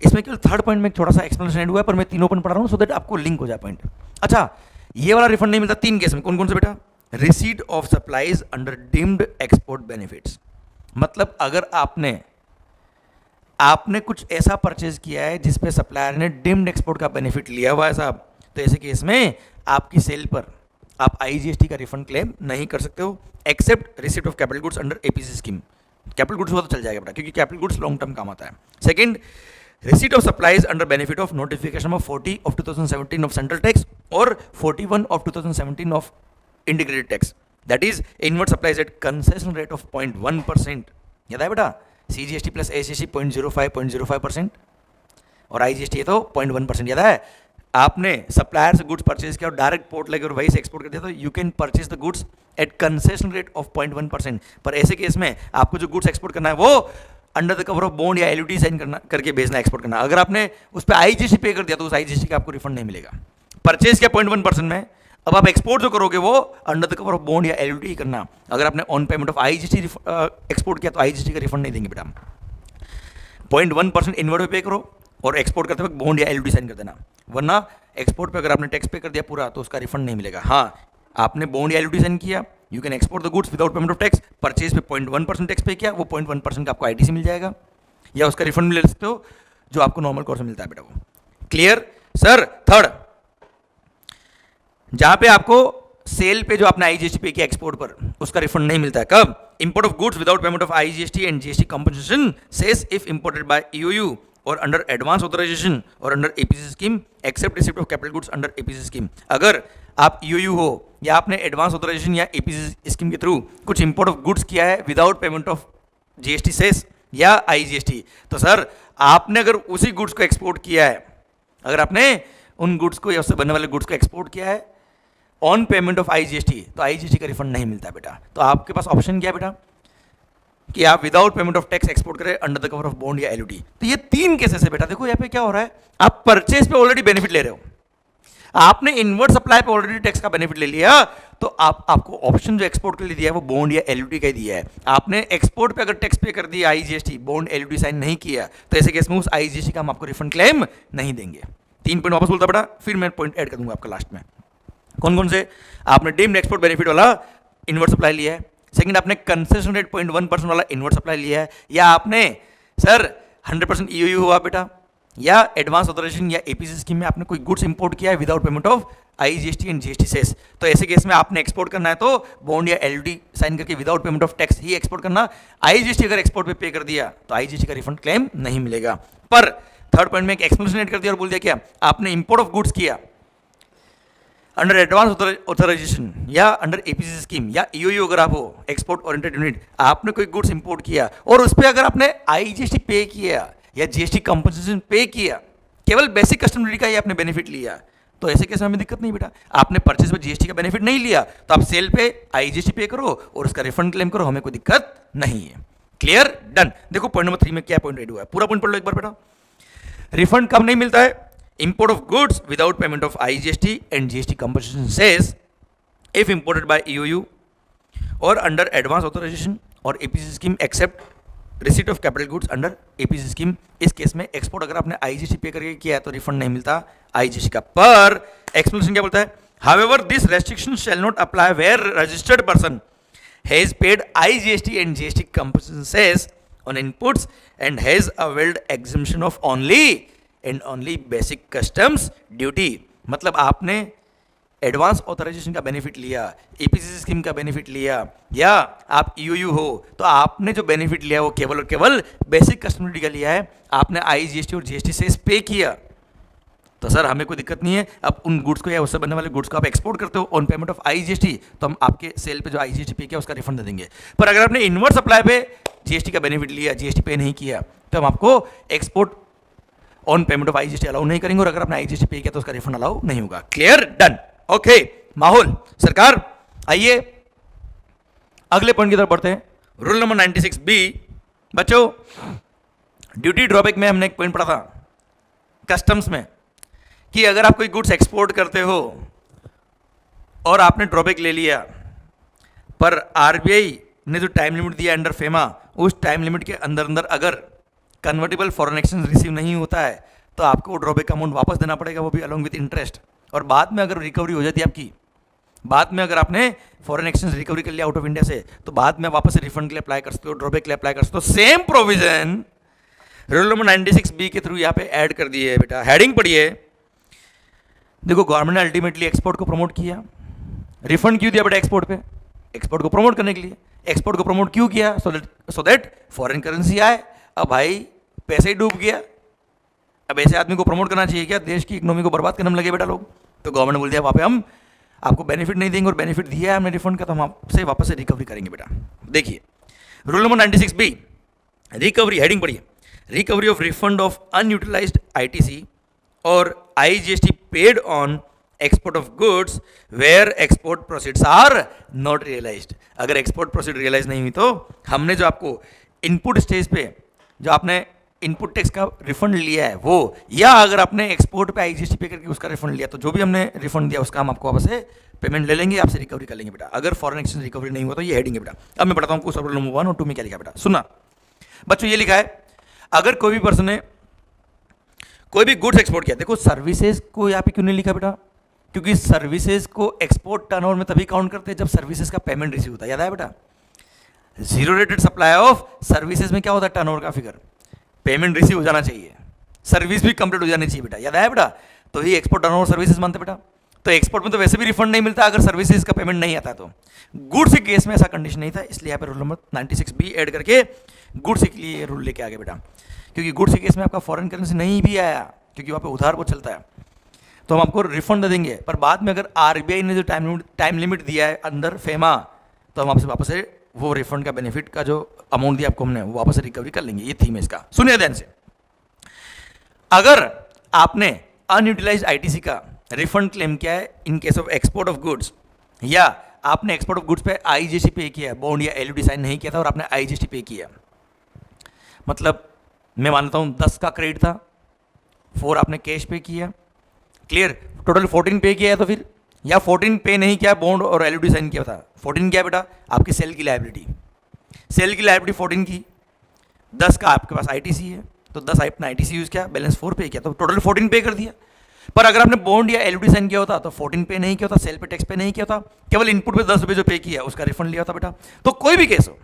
इसमें केवल थर्ड पॉइंट में एक थोड़ा सा एक्सप्लेनेशन ऐड हुआ है, पर मैं तीनों पॉइंट पढ़ा रहा हूँ सो दैट आपको लिंक हो जाए पॉइंट। अच्छा, ये वाला रिफंड नहीं मिलता 3 केस में, कौन कौन से बेटा? Receipt of supplies under deemed export benefits, मतलब अगर आपने कुछ ऐसा परचेज किया है जिसपे सप्लायर ने डीम्ड एक्सपोर्ट का बेनिफिट लिया हुआ है साहब, तो ऐसे केस में आपकी सेल पर आप आईजीएसटी का रिफंड क्लेम नहीं कर सकते हो, except receipt of capital goods under APC scheme. Capital goods हुआ तो चल जाएगा बेटा, क्योंकि कैपिटल गुड्स लॉन्ग टर्म काम आता है। Second, receipt of supplies under benefit of notification number 40 of 2017 of central tax or 41 of 2017 of integrated tax, that is inward supplies at concession rate of 0.1%। याद है बेटा, CGST प्लस ACST 0.05% और IGST है तो 0.1%। याद है? आपने सप्लायर से गुड्स परचेज किया और डायरेक्ट पोर्ट लगे और वहीं से एक्सपोर्ट कर दिया, तो you can purchase the goods at concession rate of 0.1%। पर ऐसे केस में आपको जो गुड्स एक्सपोर्ट करना है वो under the cover of bond या एलयूटी साइन करके भेजना, एक्सपोर्ट करना। अगर आपने उस पर आईजीएसटी पे कर दिया तो उस आईजीएसटी का आपको रिफंड नहीं मिलेगा। परचेज किया 0.1% में, अब आप एक्सपोर्ट जो करोगे वो under the cover of bond या एलयूटी करना। अगर आपने on payment of IGST export किया तो आईजीएसटी का रिफंड नहीं देंगे बेटा। 0.1% इनवर्ड पे करो और एक्सपोर्ट करते वक्त बॉन्ड या एलयूटी साइन कर देना, वरना एक्सपोर्ट पे अगर आपने टैक्स पे कर दिया पूरा तो उसका रिफंड नहीं मिलेगा। हाँ, आपने बॉन्ड या एलयूटी साइन किया, you can export the goods without payment of tax. Purchase पे 0.1% टैक्स पे किया, वो 0.1% का आपको आईटीसी मिल जाएगा या उसका रिफंड ले सकते हो जो आपको नॉर्मल कोर्स में मिलता है बेटा वो। Clear sir? थर्ड, जहां पे आपको सेल पे जो आपने आईजीएसटी पे किया एक्सपोर्ट पर उसका रिफंड नहीं मिलता है, कब? Import of goods without payment of IGST and GST compensation cess if imported by EOU or under advance authorisation or under APC scheme except receipt of capital goods under APC scheme. अगर आप EOU हो या आपने advance authorisation या APC scheme के through कुछ import of goods किया है without payment of GST cess या आईजीएसटी, तो सर आपने अगर उसी गुड्स को एक्सपोर्ट किया है, अगर आपने उन गुड्स को या उससे बनने वाले गुड्स को एक्सपोर्ट किया है ऑन पेमेंट ऑफ आईजीएसटी, तो आईजीएसटी का रिफंड नहीं मिलता बेटा। तो आपके पास ऑप्शन क्या है बेटा कि आप without payment of tax export करें under the cover of bond या एलयूटी। तो ये 3 केसेस है बेटा। देखो यहाँ पे क्या हो रहा है, आप परचेज पे ऑलरेडी बेनिफिट ले रहे हो, आपने इनवर्ड सप्लाई पे ऑलरेडी टैक्स का बेनिफिट ले लिया, तो आपको ऑप्शन जो एक्सपोर्ट के लिए दिया है वो बॉन्ड या एलयूटी का ही दिया है। आपने एक्सपोर्ट पे अगर टैक्स पे कर दिया आईजीएसटी, बॉन्ड एलयूटी साइन नहीं किया, तो ऐसे केस में उस आईजीएसटी का हम आपको रिफंड क्लेम नहीं देंगे। 3 पॉइंट वापस बोलता बेटा, फिर मैं पॉइंट ऐड कर दूंगा आपका लास्ट में। कौन कौन से? आपने डीम्ड एक्सपोर्ट बेनिफिट वाला इनवर्ड सप्लाई लिया है, सेकंड आपने कंसेशन रेट 0.1% वाला इनवर्ड सप्लाई लिया है, या आपने सर 100% ईओयू हुआ बेटा, या एडवांस ऑथराइजेशन या एपीसी स्कीम में आपने कोई गुड्स इंपोर्ट किया है without payment of IGST and GST cess, तो ऐसे केस में आपने एक्सपोर्ट करना है तो बॉन्ड या एलयूटी साइन करके without payment of tax he export करना। आईजीएसटी अगर एक्सपोर्ट पे कर दिया तो आईजीएसटी का रिफंड क्लेम नहीं मिलेगा। पर थर्ड पॉइंट में एक एक्सप्लेनेशन ऐड कर दिया और बोल दिया क्या, आपने इंपोर्ट ऑफ गुड्स किया अंडर एडवांस ऑथराइजेशन या अंडर एपीसी स्कीम या ईओयू, अगर आप हो एक्सपोर्ट ओरिएंटेड यूनिट, आपने कोई गुड्स इंपोर्ट किया और उस पर अगर आपने आईजीएसटी पे किया या जीएसटी कंपनसेशन पे किया, केवल बेसिक कस्टम ड्यूटी का ही आपने बेनिफिट लिया, तो ऐसे केस में हमें दिक्कत नहीं बेटा। आपने परचेज में जीएसटी का बेनिफिट नहीं लिया तो आप सेल पे आईजीएसटी पे करो और उसका रिफंड क्लेम करो, हमें कोई दिक्कत नहीं है। क्लियर? डन। देखो पॉइंट नंबर 3 में क्या पॉइंट ऐड हुआ है, पूरा पॉइंट पढ़ लो एक बार बेटा। रिफंड कब नहीं मिलता है? Import of goods without payment of IGST and GST compensation cess if imported by EOU or under advance authorisation or APC scheme except receipt of capital goods under APC scheme. इस case में export अगर आपने IGST पे करके किया है तो refund नहीं मिलता आईजीएसटी का। पर एक्सप्लेनेशन क्या बोलता है, However, this restriction shall not apply where registered person has paid IGST and GST compensation cess on inputs and has availed exemption of only basic customs duty. मतलब आपने एडवांस ऑथराइजेशन का benefit लिया, ईपीसीसी scheme का benefit लिया, या आप EOU हो, तो आपने जो बेनिफिट लिया वो केवल और केवल बेसिक कस्टम ड्यूटी का लिया है, आपने आईजीएसटी और जीएसटी से पे किया, तो सर हमें कोई दिक्कत नहीं है। अब उन गुड्स को या उससे बनने वाले गुड्स को आप एक्सपोर्ट करते हो ऑन पेमेंट ऑफ आईजीएसटी, तो हम आपके सेल पे जो आईजीएसटी पे किया उसका रिफंड दे देंगे। पर अगर आपने इनवर्स सप्लाई पे जीएसटी का बेनिफिट लिया, जीएसटी पे नहीं किया, तो हम आपको export on payment of IGST allow नहीं करेंगे, और अगर आपने आईजीएसटी पे किया तो उसका रिफंड अलाउ नहीं होगा। क्लियर? डन। ओके माहौल सरकार, आइए अगले पॉइंट की तरफ बढ़ते हैं। Rule number 96B। बच्चों, ड्यूटी ड्रॉबैक में हमने एक पॉइंट पढ़ा था कस्टम्स में, कि अगर आप कोई गुड्स एक्सपोर्ट करते हो और आपने ड्रॉबैक ले लिया, पर आरबीआई ने जो टाइम लिमिट दिया अंडर फेमा, उस टाइम लिमिट के अंदर अंदर अगर कन्वर्टेबल फॉरेन एक्सचेंज रिसीव नहीं होता है, तो आपको वो ड्रॉबैक का अमाउंट वापस देना पड़ेगा, वो भी अलॉन्ग विद इंटरेस्ट। और बाद में अगर रिकवरी हो जाती है आपकी, बाद में अगर आपने फॉरेन एक्सचेंज रिकवरी कर लिया आउट ऑफ इंडिया से, तो बाद में वापस रिफंड के लिए अप्लाई कर सकते हो, ड्रॉबैक के लिए अप्लाई कर सकते हो। Same provision rule number 96B के थ्रू यहाँ पे ऐड कर दिए है बेटा। हेडिंग पढ़िए। देखो, गवर्नमेंट ने अल्टीमेटली एक्सपोर्ट को प्रमोट किया, रिफंड क्यों दिया बेटा एक्सपोर्ट पे? एक्सपोर्ट को प्रमोट करने के लिए। एक्सपोर्ट को प्रमोट क्यों किया? सो दैट फॉरेन करेंसी आए। अब भाई पैसे ही डूब गया, अब ऐसे आदमी को प्रमोट करना चाहिए क्या? देश की इकोनॉमी को बर्बाद करने में लगे बेटा लोग। तो गवर्नमेंट ने बोल दिया वहाँ पे हम आपको बेनिफिट नहीं देंगे, और बेनिफिट दिया है हमने रिफंड का, तो हम आपसे वापस से रिकवरी करेंगे बेटा। देखिए rule number 96B, recovery. Heading पढ़िए। Recovery of refund of unutilised ITC और IGST paid on export of goods where export proceeds are not realised. अगर एक्सपोर्ट प्रोसीड रियलाइज नहीं हुई, तो हमने जो आपको इनपुट स्टेज पे जो आपने इनपुट टैक्स का रिफंड लिया है वो, या अगर आपने एक्सपोर्ट पे आईजीएसटी पे करके उसका रिफंड लिया, तो जो भी हमने रिफंड दिया उसका हम आपको वापस से पेमेंट ले लेंगे, आपसे रिकवरी कर लेंगे बेटा। अगर फॉरेन एक्सचेंज रिकवरी नहीं हुआ तो ये हेडिंग है बेटा। अब मैं बताता हूँ आपको रूल नंबर 1 और 2 में क्या लिखा बेटा। सुना बच्चों, ये लिखा है अगर कोई भी पर्सन ने कोई भी गुड्स एक्सपोर्ट किया, देखो सर्विसेज को यहाँ पे क्यों नहीं लिखा बेटा? क्योंकि सर्विसेज को एक्सपोर्ट टर्नओवर में तभी काउंट करते हैं जब सर्विसेज का पेमेंट रिसीव होता है। याद है बेटा? Zero rated supply of services में क्या होता है? टर्नओवर का फिगर, पेमेंट रिसीव हो जाना चाहिए, सर्विस भी कंप्लीट हो जानी चाहिए बेटा। याद है बेटा? तो ही एक्सपोर्ट टर्नओवर सर्विसेज मानते बेटा। तो एक्सपोर्ट में तो वैसे भी रिफंड नहीं मिलता अगर सर्विसेज का पेमेंट नहीं आता है। तो गुड्स के केस में ऐसा कंडीशन नहीं था, इसलिए यहाँ पे रूल नंबर 96B ऐड करके गुड्स के लिए रूल लेके आ गए बेटा। क्योंकि गुड्स के केस में आपका फॉरेन करेंसी नहीं भी आया, क्योंकि वहाँ पे उधार वो चलता है, तो हम आपको रिफंड दे देंगे। पर बाद में अगर आरबीआई ने जो टाइम लिमिट दिया है अंदर फेमा, तो हम आपसे वापस से वो रिफंड का बेनिफिट का जो अमाउंट दिया आपको हमने, वो वापस से रिकवरी कर लेंगे। ये थीम है इसका। सुनिए ध्यान से। अगर आपने अनयूटिलाइज्ड आईटीसी का रिफंड क्लेम किया है इन case of export of goods, या आपने एक्सपोर्ट ऑफ गुड्स पे आईजीएसटी पे किया, बॉन्ड या एलयूडी साइन नहीं किया था और आपने आईजीएसटी पे किया, मतलब मैं मानता हूं 10 का क्रेडिट था, 4 आपने कैश पे किया, क्लियर, टोटल 14 पे किया है, तो फिर या 14 पे नहीं किया, बॉन्ड और एलयूडी साइन किया था, 14 क्या बेटा? आपकी सेल की लायबिलिटी, सेल की लायबिलिटी 14 की, 10 का आपके पास आईटीसी है, तो 10 आपने आईटीसी यूज किया, बैलेंस 4 पे किया, तो टोटल 14 पे कर दिया। पर अगर आपने बॉन्ड या एलयूडी साइन किया होता तो 14 पे नहीं किया होता, सेल पे टैक्स पे नहीं किया होता, केवल इनपुट पे 10 रुपये जो पे किया उसका रिफंड लिया था बेटा। तो कोई भी केस हो,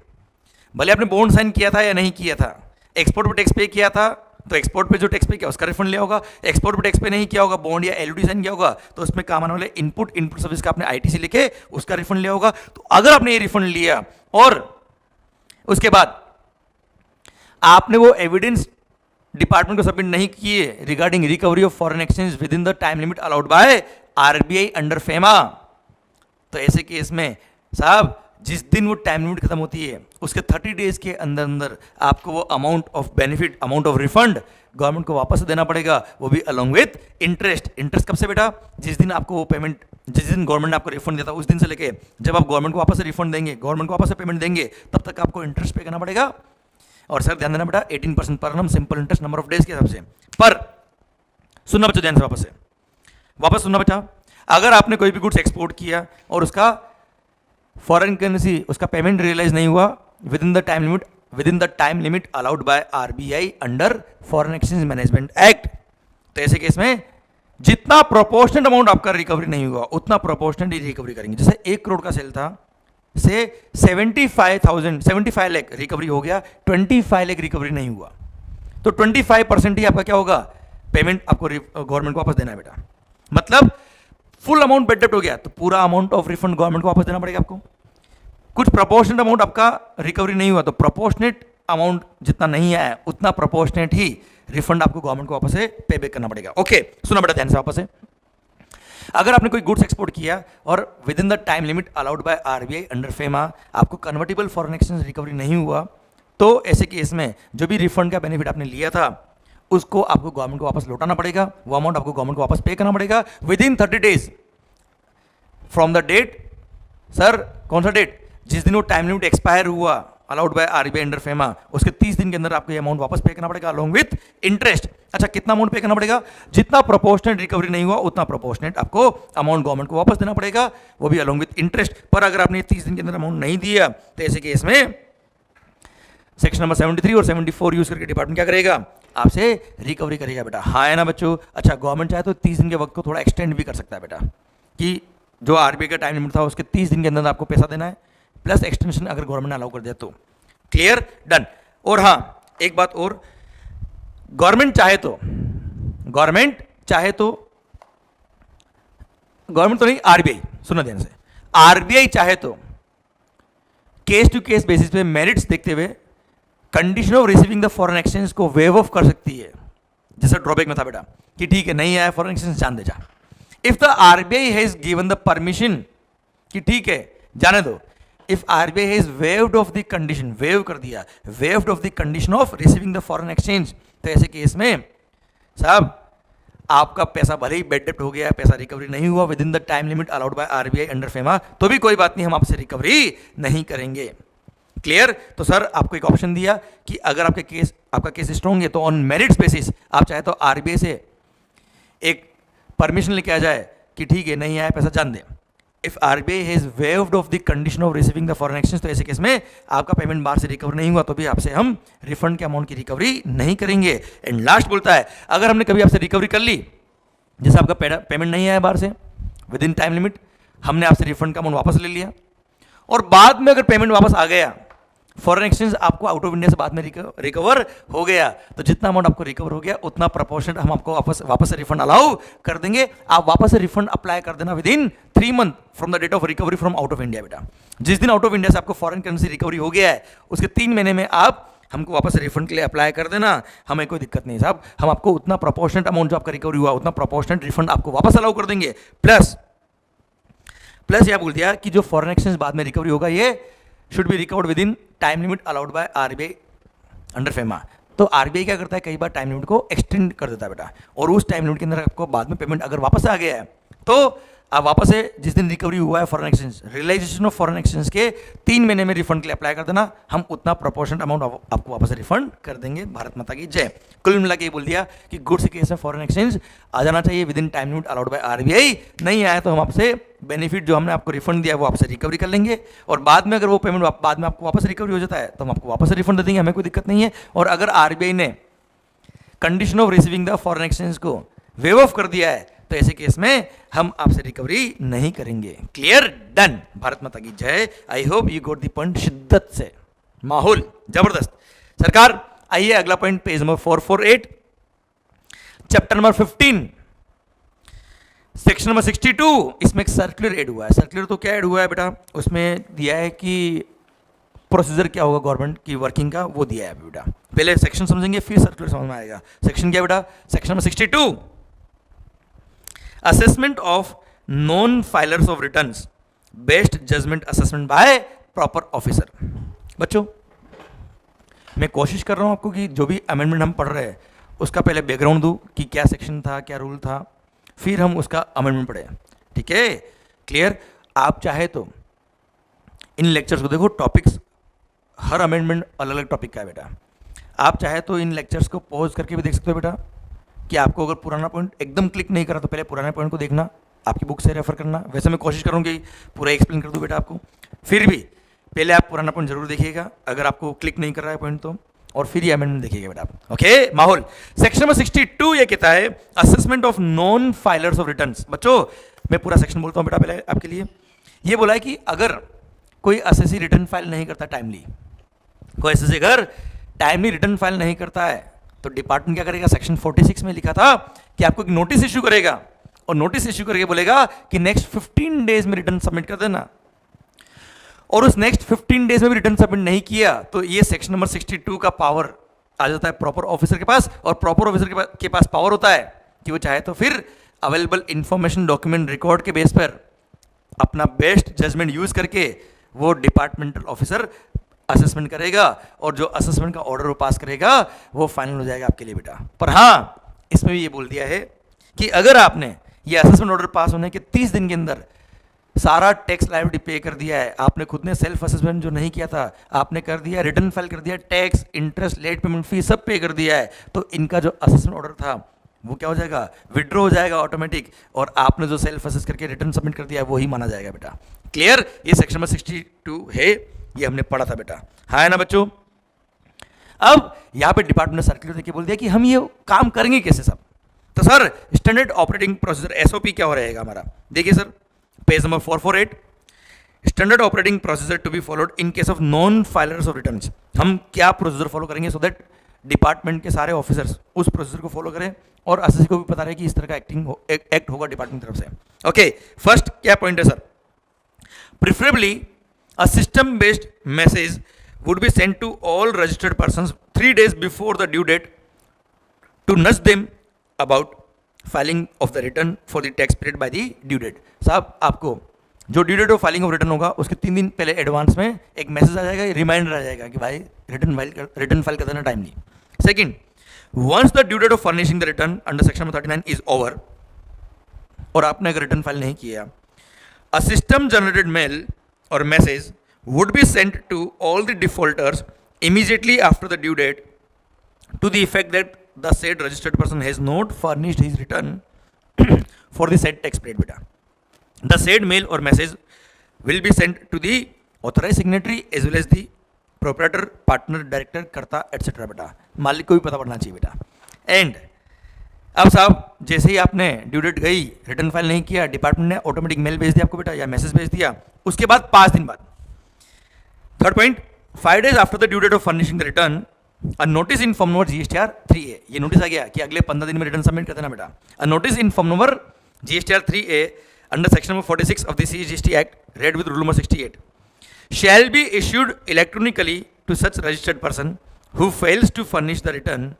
भले आपने बॉन्ड साइन किया था या नहीं किया था, एक्सपोर्ट पे टैक्स पे किया था तो एक्सपोर्ट पे जो टैक्स पे किया उसका रिफंड लिया होगा, एक्सपोर्ट पे टैक्स पे नहीं किया होगा, बॉन्ड या एलयूडी साइन किया होगा, तो उसमें काम आने वाले इनपुट सर्विस का आपने आईटीसी लिखे उसका रिफंड लिया होगा। तो अगर आपने ये रिफंड लिया और उसके बाद आपने वो एविडेंस डिपार्टमेंट को सबमिट नहीं किए regarding recovery of foreign exchange with in the time limit allowed by RBI under FEMA, तो ऐसे केस में साहब जिस दिन वो टाइम लिमिट खत्म होती है उसके 30 डेज के अंदर अंदर आपको वो amount of benefit, amount of refund government को वापस देना पड़ेगा, वो भी अलॉन्ग विथ इंटरेस्ट। इंटरेस्ट कब से बेटा? जिस दिन आपको वो पेमेंट, जिस दिन गवर्नमेंट ने आपको रिफंड दिया था उस दिन से लेके जब आप गवर्नमेंट को वापस से रिफंड देंगे, गवर्नमेंट को वापस से पेमेंट देंगे, तब तक आपको इंटरेस्ट पे करना पड़ेगा। और सर ध्यान देना बेटा 18% per annum simple interest number of days के हिसाब से। पर सुनना बच्चों ध्यान से, वापस सुनना बेटा, अगर आपने कोई भी गुड्स एक्सपोर्ट किया और उसका फॉरेन करेंसी उसका पेमेंट रियलाइज नहीं हुआ with in the time limit allowed by RBI under foreign exchange management act, तो ऐसे केस में जितना प्रोपोर्शनल अमाउंट आपका रिकवरी नहीं हुआ उतना प्रोपोर्शनली रिकवरी करेंगे। जैसे 1 करोड़ का सेल था, से 75 लाख रिकवरी हो गया, 25 लाख रिकवरी नहीं हुआ, तो 25% ही आपका क्या होगा, पेमेंट आपको गवर्नमेंट को वापस देना है बेटा। मतलब फुल अमाउंट बेड डेप्ट हो गया तो पूरा अमाउंट ऑफ रिफंड गवर्नमेंट को वापस देना पड़ेगा आपको। कुछ प्रोपोर्शनेट अमाउंट आपका रिकवरी नहीं हुआ तो प्रोपोर्शनेट अमाउंट जितना नहीं आया उतना प्रोपोर्शनेट ही रिफंड आपको गवर्नमेंट को वापस से पे बैक करना पड़ेगा। ओके, सुना बेटा ध्यान से वापस से। अगर आपने कोई गुड्स एक्सपोर्ट किया और with in the time limit allowed by RBI under FEMA आपको कन्वर्टेबल फॉरेन एक्सचेंज रिकवरी नहीं हुआ, तो ऐसे केस में जो भी रिफंड का बेनिफिट आपने लिया था उसको आपको गवर्नमेंट को वापस लौटाना पड़ेगा, वो अमाउंट आपको गवर्नमेंट को वापस पे करना पड़ेगा within 30 days from the date. Sir कौन सा डेट, जिस दिन वो टाइम लिमिट एक्सपायर हुआ allowed by RBI under FEMA, उसके 30 दिन के अंदर आपको ये अमाउंट वापस पे करना पड़ेगा अलोंग विथ इंटरेस्ट। अच्छा, कितना अमाउंट पे करना पड़ेगा, जितना प्रोपोर्शनेट रिकवरी नहीं हुआ उतना प्रोपोर्शनेट आपको अमाउंट गवर्नमेंट को वापस देना पड़ेगा, वो भी अलोंग विथ इंटरेस्ट। पर अगर आपने 30 दिन के अंदर अमाउंट नहीं दिया तो ऐसे केस में सेक्शन नंबर 73 और 74 यूज करके डिपार्टमेंट क्या करेगा, आपसे रिकवरी करेगा बेटा। हाँ है ना बच्चों। अच्छा, गवर्नमेंट चाहे तो 30 दिन के वक्त को थोड़ा एक्सटेंड भी कर सकता है बेटा, कि जो आरबीआई का टाइम लिमिट था उसके 30 दिन के अंदर आपको पैसा देना है, प्लस एक्सटेंशन अगर गवर्नमेंट ने अलाउ कर दिया तो। Clear, done. और हाँ एक बात और, गवर्नमेंट चाहे तो गवर्नमेंट तो नहीं, आरबीआई, सुनो ध्यान से, आरबीआई चाहे तो केस टू केस बेसिस पे मेरिट्स देखते हुए condition of receiving the foreign exchange को वेव ऑफ कर सकती है। जैसा ड्रॉबैक में था बेटा कि ठीक है नहीं आया फॉरेन एक्सचेंज, जान दे जा। If the RBI has given the permission कि ठीक है जाने दो, if RBI has waived off the condition, wave कर दिया, waived off the condition of receiving the foreign exchange, तो ऐसे केस में साहब आपका पैसा भले ही बेड डेप्ट हो गया, पैसा रिकवरी नहीं हुआ with in the time limit allowed by RBI under FEMA, तो भी कोई बात नहीं, हम आपसे रिकवरी नहीं करेंगे। क्लियर। तो सर आपको एक ऑप्शन दिया कि अगर आपका केस स्ट्रॉन्ग है तो ऑन मेरिट्स बेसिस आप चाहे तो आरबीआई से एक परमिशन लेके आ जाए कि ठीक है नहीं आया पैसा, जान दे। If RBI has waived off the condition of receiving the foreign exchange, तो ऐसे केस में आपका पेमेंट बाहर से रिकवर नहीं हुआ तो भी आपसे हम रिफंड के अमाउंट की रिकवरी नहीं करेंगे। एंड लास्ट बोलता है, अगर हमने कभी आपसे रिकवरी कर ली, जैसे आपका पेमेंट नहीं आया बाहर से विद इन टाइम लिमिट, हमने आपसे रिफंड का अमाउंट वापस ले लिया, और बाद में अगर पेमेंट वापस आ गया, फॉरेन एक्सचेंज आपको आउट ऑफ इंडिया से बाद में रिकवर हो गया, तो जितना अमाउंट आपको रिकवर हो गया उतना प्रोपोर्शनेट हम आपको वापस से रिफंड अलाउ कर देंगे। आप वापस से रिफंड अप्लाई कर देना within 3 month from the date of recovery from out of India बेटा। जिस दिन आउट ऑफ इंडिया से आपको फॉरेन करेंसी रिकवरी हो गया है उसके 3 महीने में आप हमको वापस रिफंड के लिए अप्लाई कर देना, हमें कोई दिक्कत नहीं साहब, हम आपको उतना प्रोपोर्शनेट अमाउंट जो आपका रिकवरी हुआ उतना प्रोपोर्शनेट रिफंड आपको वापस अलाउ कर देंगे। प्लस यह बोल दिया कि जो फॉरेन एक्सचेंज बाद में रिकवरी होगा ये should be recovered with in time limit allowed by RBI under FEMA. तो आरबीआई क्या करता है, कई बार टाइम लिमिट को एक्सटेंड कर देता है बेटा, और उस टाइम लिमिट के अंदर आपको बाद में पेमेंट अगर वापस आ गया है तो आप वापस से जिस दिन रिकवरी हुआ है foreign exchange, realisation of foreign exchange के 3 महीने में रिफंड के लिए अप्लाई कर देना, हम उतना प्रोपोर्शनल अमाउंट आपको वापस से रिफंड कर देंगे। भारत माता की जय। कुल मिला के ये बोल दिया कि गुड्स के केस में फॉरेन एक्सचेंज आ जाना चाहिए with in time limit allowed by RBI, नहीं आया तो हम आपसे बेनिफिट जो हमने आपको रिफंड दिया वो आपसे रिकवरी कर लेंगे, और बाद में अगर वो पेमेंट बाद में आपको वापस रिकवरी हो जाता है तो हम आपको वापस रिफंड दे देंगे, हमें कोई दिक्कत नहीं है। और अगर आरबीआई ने condition of receiving the foreign exchange को वेव ऑफ कर दिया है तो ऐसे केस में हम आपसे रिकवरी नहीं करेंगे। Clear, done. भारत माता की जय। I hope you got the point शिद्दत से, माहौल जबरदस्त। सरकार आइए अगला point page number 448 chapter number 15 section number 62, इसमें एक सर्कुलर ऐड हुआ है। सर्कुलर तो क्या ऐड हुआ है बेटा, उसमें दिया है कि प्रोसीजर क्या होगा गवर्नमेंट की वर्किंग का, वो दिया है बेटा। पहले सेक्शन समझेंगे फिर सर्कुलर समझ में आएगा। सेक्शन क्या बेटा, section number 62 assessment of non filers of returns, best judgement assessment by proper officer. बच्चों मैं कोशिश कर रहा हूं आपको कि जो भी अमेंडमेंट हम पढ़ रहे हैं उसका पहले बैकग्राउंड दूं कि क्या सेक्शन था, क्या रूल था, फिर हम उसका अमेंडमेंट पढ़े। ठीक है, क्लियर। आप चाहे तो इन लेक्चर्स को देखो, टॉपिक्स हर अमेंडमेंट अलग अलग टॉपिक का है बेटा। आप चाहे तो इन लेक्चर्स को पॉज करके भी देख सकते हो बेटा, कि आपको अगर पुराना पॉइंट एकदम क्लिक नहीं करा तो पहले पुराने पॉइंट को देखना, आपकी बुक से रेफर करना। वैसे मैं कोशिश करूँगी पूरा एक्सप्लेन कर दूँ बेटा आपको, फिर भी पहले आप पुराना पॉइंट जरूर देखिएगा अगर आपको क्लिक नहीं कर रहा है पॉइंट तो। और फिर ये अमेंडमेंट देखिएगा बेटा आप। ओके माहौल सेक्शन नंबर 62 ये कहता है assessment of non filers of returns. बच्चों मैं पूरा सेक्शन बोलता हूँ बेटा पहले आपके लिए। ये बोला है कि अगर कोई एसएससी रिटर्न फाइल नहीं करता टाइमली, कोई एसएससी अगर टाइमली रिटर्न फाइल नहीं करता है तो डिपार्टमेंट क्या करेगा, सेक्शन 46 में लिखा था कि आपको एक नोटिस इशू करेगा और नोटिस इशू करके बोलेगा कि नेक्स्ट 15 डेज में रिटर्न सबमिट कर देना। और उस नेक्स्ट 15 डेज में भी रिटर्न सबमिट नहीं किया तो ये सेक्शन नंबर 62 का पावर आ जाता है प्रॉपर ऑफिसर के पास, और प्रॉपर ऑफिसर के पास पावर होता है कि वो चाहे तो फिर अवेलेबल इंफॉर्मेशन डॉक्यूमेंट रिकॉर्ड के बेस पर अपना बेस्ट जजमेंट यूज करके वो डिपार्टमेंटल ऑफिसर असेसमेंट करेगा और जो असेसमेंट का ऑर्डर वो पास करेगा वो फाइनल हो जाएगा आपके लिए बेटा। पर हाँ इसमें भी ये बोल दिया है कि अगर आपने ये असेसमेंट ऑर्डर पास होने के 30 दिन के अंदर सारा टैक्स लायबिलिटी पे कर दिया है, आपने खुद ने सेल्फ असेसमेंट जो नहीं किया था आपने कर दिया, रिटर्न फाइल कर दिया, tax interest late payment fee सब पे कर दिया है, तो इनका जो असेसमेंट ऑर्डर था वो क्या हो जाएगा, विड्रॉ हो जाएगा ऑटोमेटिक, और आपने जो सेल्फ असेस करके रिटर्न सबमिट कर दिया है वही माना जाएगा बेटा। क्लियर? ये सेक्शन नंबर 62 है, ये हमने पढ़ा था बेटा, हाँ है ना बच्चों। अब यहाँ पे डिपार्टमेंट ने सर्कुलर देके बोल दिया कि हम ये काम करेंगे कैसे सब। तो sir standard operating procedure SOP क्या हो रहेगा हमारा, देखिए sir page number 448, standard operating procedure to be followed in case of non filers of returns. हम क्या प्रोसीजर फॉलो करेंगे सो दैट डिपार्टमेंट के सारे ऑफिसर्स उस प्रोसीजर को फॉलो करें और एसएससी को भी पता रहे कि इस तरह का एक्ट होगा डिपार्टमेंट की तरफ से। ओके फर्स्ट क्या पॉइंट है sir, preferably a system based message would be sent to all registered persons 3 days before the due date to nudge them about filing of the return for the tax period by the due date। साहब आपको जो due date of filing of return होगा उसके 3 दिन पहले advance में एक message आ जाएगा, रिमाइंडर आ जाएगा कि भाई रिटर्न फाइल कर देना timely. Second, once the due date of furnishing the return under section 39 is over, और आपने अगर रिटर्न फाइल नहीं किया, a system generated mail or message would be sent to all the defaulters immediately after the due date to the effect that the said registered person has not furnished his return for the said tax period beta. The said mail or message will be sent to the authorized signatory as well as the proprietor, partner, director, कर्ता etc. बेटा, मालिक को भी पता पड़ना चाहिए बेटा। And अब साहब जैसे ही आपने ड्यू डेट गई, रिटर्न फाइल नहीं किया, डिपार्टमेंट ने ऑटोमेटिक मेल भेज दिया आपको बेटा या मैसेज भेज दिया, उसके बाद 5 दिन बाद। Third point, 5 days after the due date of furnishing the return a notice in form number GSTR 3A, ये नोटिस आ गया कि अगले 15 दिन में रिटर्न सबमिट कर देना बेटा। अ notice in form number GSTR 3A under section number 46 of the CGST act read with rule number 68 shall be issued electronically to such registered person who fails to furnish the return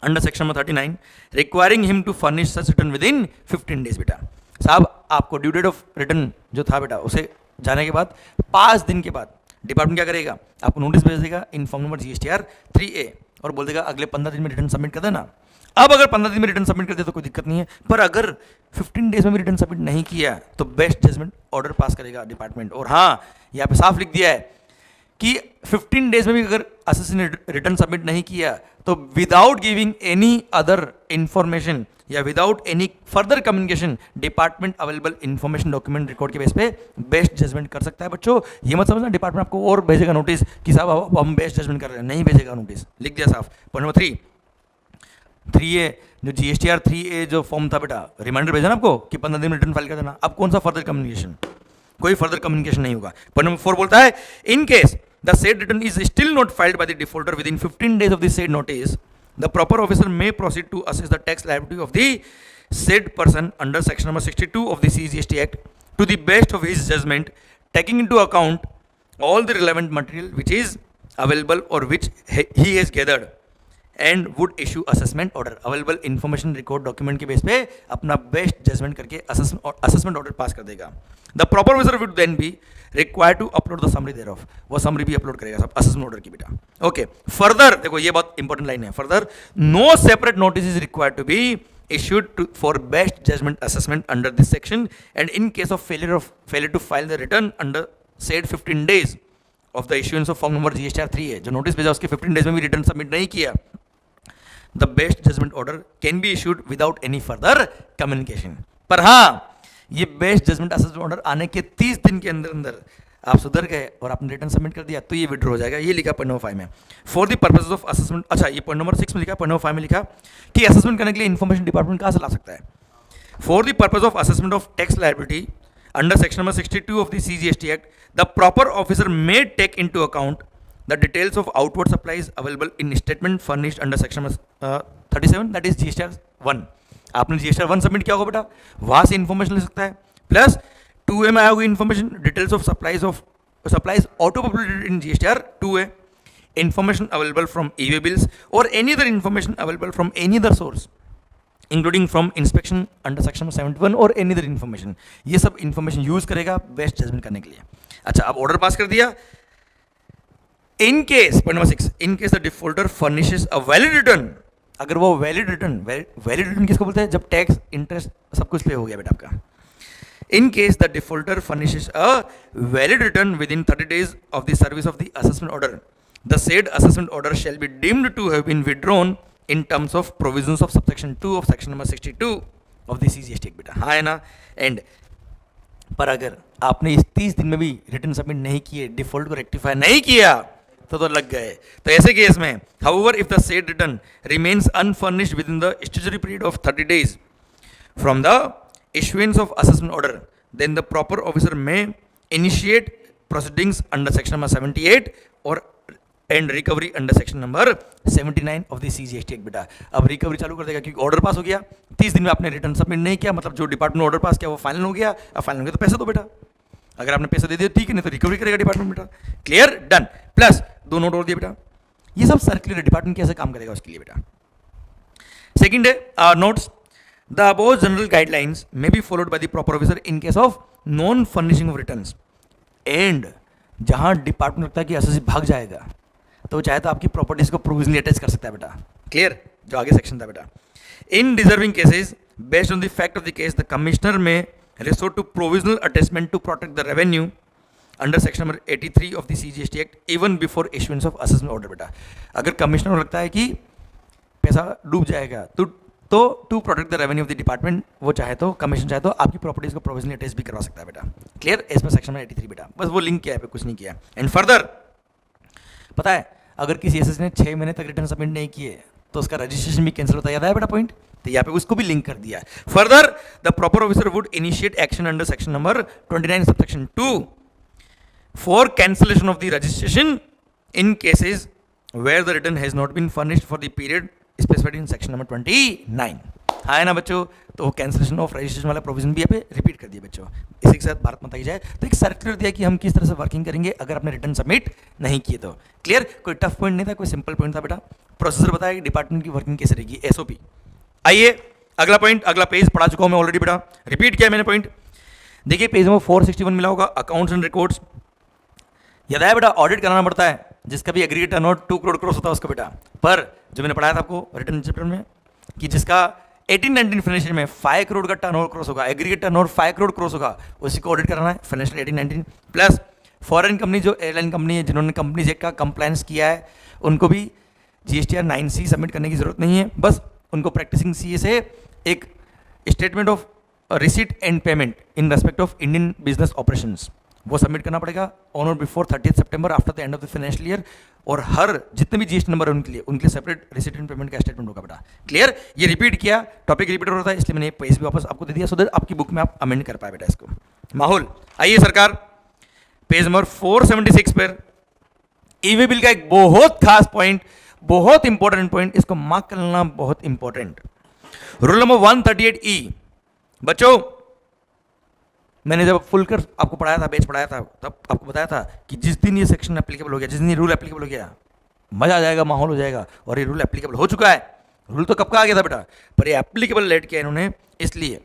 under section number 39 requiring him to furnish such return within 15 days बेटा। साहब आपको due date of return जो था बेटा उसे जाने के बाद 5 दिन के बाद डिपार्टमेंट क्या करेगा, आपको नोटिस भेज देगा इन फॉर्म नंबर GSTR 3A और बोल देगा अगले 15 दिन में रिटर्न सबमिट कर देना। अब अगर 15 दिन में रिटर्न सबमिट कर दे तो कोई दिक्कत नहीं है, पर अगर 15 डेज में भी रिटर्न सबमिट नहीं किया तो बेस्ट जजमेंट ऑर्डर पास करेगा डिपार्टमेंट। और हाँ यहाँ पे साफ लिख दिया है कि 15 डेज में भी अगर एसएससी ने रिटर्न सबमिट नहीं किया तो without giving any other information या without any further communication department available information document record के बेस पे बेस्ट जजमेंट कर सकता है। बच्चों ये मत समझना डिपार्टमेंट आपको और भेजेगा नोटिस कि साहब अब हम बेस्ट जजमेंट कर रहे हैं, नहीं भेजेगा नोटिस, लिख दिया साफ। पॉइंट नंबर 3A जो GSTR 3A जो फॉर्म था बेटा, रिमाइंडर भेजा ना आपको कि 15 दिन में रिटर्न फाइल कर देना, अब कौन सा फर्दर कम्युनिकेशन, कोई फर्दर कम्युनिकेशन नहीं होगा। पॉइंट नंबर 4 बोलता है in case the said return is still not filed by the defaulter within 15 days of the said notice, the proper officer may proceed to assess the tax liability of the said person under section number 62 of the CGST Act to the best of his judgment, taking into account all the relevant material which is available or which he has gathered, and would issue assessment order। Available information record document के base पे अपना best judgement करके assessment order pass कर देगा। The proper officer would then be required to upload the summary thereof, वो summary भी upload करेगा सब असेसमेंट ऑर्डर की बेटा। ओके फर्दर देखो ये बहुत इंपॉर्टेंट लाइन है, further no separate notice is required to be issued for best judgment assessment under this section, and in case of failure to file the return under said 15 days of the issuance of form number GSTR 3A, जो notice भेजा उसके 15 days में भी return submit नहीं किया, the best judgement order can be issued without any further communication. पर हाँ ये बेस्ट जजमेंट असेसमेंट ऑर्डर आने के 30 दिन के अंदर अंदर आप सुधर गए और आपने रिटर्न सबमिट कर दिया तो ये विड्रॉ हो जाएगा। ये लिखा पॉइंट नंबर 5 में, for the purpose of assessment. अच्छा, ये पॉइंट नंबर 6 में लिखा, पॉइंट नंबर 5 में लिखा कि असेसमेंट करने के लिए इन्फॉर्मेशन डिपार्टमेंट कहाँ से ला सकता है। For the purpose of assessment of tax liability under section number 62 of the CGST act, the proper officer may take into account the details of outward supplies available in statement furnished under section 37, that is GSTR 1। आपने GSTR 1 submit किया होगा बेटा, वहां से information ले सकता है। Plus 2A में आएगी information, details of supplies auto populated in GSTR 2A, information available from e-way bills or any other information available from any other source including from inspection under section 71 or any other information। ये सब information use करेगा best judgement करने के लिए। अच्छा, अब order pass कर दिया। In case, point number 6, in case the defaulter furnishes a valid return, अगर वो वैलिड रिटर्न किसको बोलते हैं, जब टैक्स इंटरेस्ट सब कुछ पे हो गया बेटा आपका। In case the defaulter furnishes a valid return within 30 days of the service of the assessment order, the said assessment order shall be deemed to have been withdrawn in terms of provisions of subsection 2 of section number 62 of the CGST Act बेटा। हाँ है ना। And पर अगर आपने इस 30 दिन में भी रिटर्न सबमिट नहीं किए, डिफॉल्ट को रेक्टिफाई नहीं किया तो लग गए। तो ऐसे केस में however if the said return remains unfurnished within the statutory period of 30 days from the issuance of assessment order, then the proper officer may initiate proceedings under section number 78 or and recovery under section number 79 of the CGST Act बेटा। अब recovery चालू कर देगा क्योंकि order pass हो गया। 30 दिन में आपने रिटर्न सबमिट नहीं किया, मतलब जो डिपार्टमेंट ऑर्डर पास किया वो फाइनल हो गया। अब फाइनल हो गया तो पैसा दो बेटा। अगर आपने पैसा दे दिया ठीक है, नहीं तो रिकवरी करेगा डिपार्टमेंट बेटा। Clear, done. प्लस 2 नोट और दिए बेटा। ये सब सर्कुलर डिपार्टमेंट कैसे काम करेगा उसके लिए बेटा। सेकेंड है notes, the above general guidelines may be followed by the proper officer in case of non furnishing of returns, and जहां डिपार्टमेंट लगता है कि एसएससी भाग जाएगा तो चाहे तो आपकी प्रॉपर्टीज को प्रोविजनली अटैच कर सकता है बेटा। क्लियर, जो आगे सेक्शन था बेटा। In deserving cases based on the fact of the case the commissioner may resort to provisional attachment to protect the revenue under section number 83 of the CGST act even before issuance of assessment order बेटा। अगर commissioner को लगता है कि पैसा डूब जाएगा तो to protect the revenue of the department वो चाहे तो कमीशन चाहे तो आपकी प्रॉपर्टीज को प्रोविजनली अटैच भी करवा सकता है बेटा। क्लियर, एज पर सेक्शन में 83 बेटा। बस वो लिंक किया है, कुछ नहीं किया। एंड फर्दर पता है अगर किसी एसएस ने 6 महीने तक रिटर्न सबमिट नहीं किए तो उसका रजिस्ट्रेशन भी कैंसिल होता है, याद है बेटा पॉइंट। तो यहाँ पे उसको भी लिंक कर दिया। Further the proper officer would initiate action under section number 29 subsection 2 for cancellation of the registration in cases where the return has not been furnished for the period specified in section number 29। हाँ है ना बच्चों। तो cancellation of registration वाला provision भी यहाँ पे repeat कर दिया बच्चों। इसी के साथ भारत माता की जाए। तो एक सर्कुलर दिया कि हम किस तरह से वर्किंग करेंगे अगर आपने रिटर्न सबमिट नहीं किए तो। क्लियर, कोई टफ पॉइंट नहीं था, कोई सिंपल पॉइंट था बेटा। प्रोसेसर बताया कि डिपार्टमेंट की वर्किंग कैसे रहेगी, SOP। आइए अगला पॉइंट, अगला पेज पढ़ा चुका हूँ मैं ऑलरेडी बेटा, रिपीट किया मैंने पॉइंट। देखिए पेज नंबर 461 मिला होगा, अकाउंट्स एंड रिकॉर्ड्स। याद है बेटा, ऑडिट कराना पड़ता है जिसका भी एग्रीगेट टर्नओवर 2 करोड़ क्रॉस होता है उसका बेटा। पर जो मैंने पढ़ाया था आपको रिटर्न चैप्टर में कि जिसका 18-19 फाइनेंशियल में 5 करोड़ का टर्नओवर क्रॉस होगा, एग्रीगेट टर्नओवर 5 करोड़ क्रॉस होगा, उसी को ऑडिट कराना है फाइनेंशियल 18-19। प्लस फॉरेन कंपनी जो एयरलाइन कंपनी है जिन्होंने कंपनीज एक्ट का कंप्लायंस किया है उनको भी GSTR 9C सबमिट करने की जरूरत नहीं है। बस उनको प्रैक्टिसिंग CA से एक statement of receipt and payment in respect of Indian business operations वो सबमिट करना पड़ेगा ऑन और before 30 September after the end of the financial year. और हर जितने भी GST नंबर है उनके लिए सेपरेट रिसीट एंड पेमेंट का स्टेटमेंट होगा बेटा। क्लियर, ये रिपीट किया, टॉपिक रिपीट हो रहा था इसलिए मैंने पेज भी वापस आपको दे दिया सो दैट आपकी बुक में आप अमेंड कर पाए बेटा इसको। माहौल, आइए सरकार पेज नंबर 476 पर ई-वे बिल का एक बहुत खास पॉइंट, बहुत इंपॉर्टेंट पॉइंट, इसको मार्क कर लेना बहुत इंपॉर्टेंट। Rule number 138E। बच्चों मैंने जब फुल कर आपको पढ़ाया था, बैच पढ़ाया था, तब आपको बताया था कि जिस दिन ये सेक्शन एप्लीकेबल हो गया, जिस दिन ये रूल एप्लीकेबल हो गया, मजा आ जाएगा, माहौल हो जाएगा। और ये रूल एप्लीकेबल हो चुका है। रूल तो कब का आ गया था बेटा, पर ये एप्लीकेबल लेट किया इन्होंने, इसलिए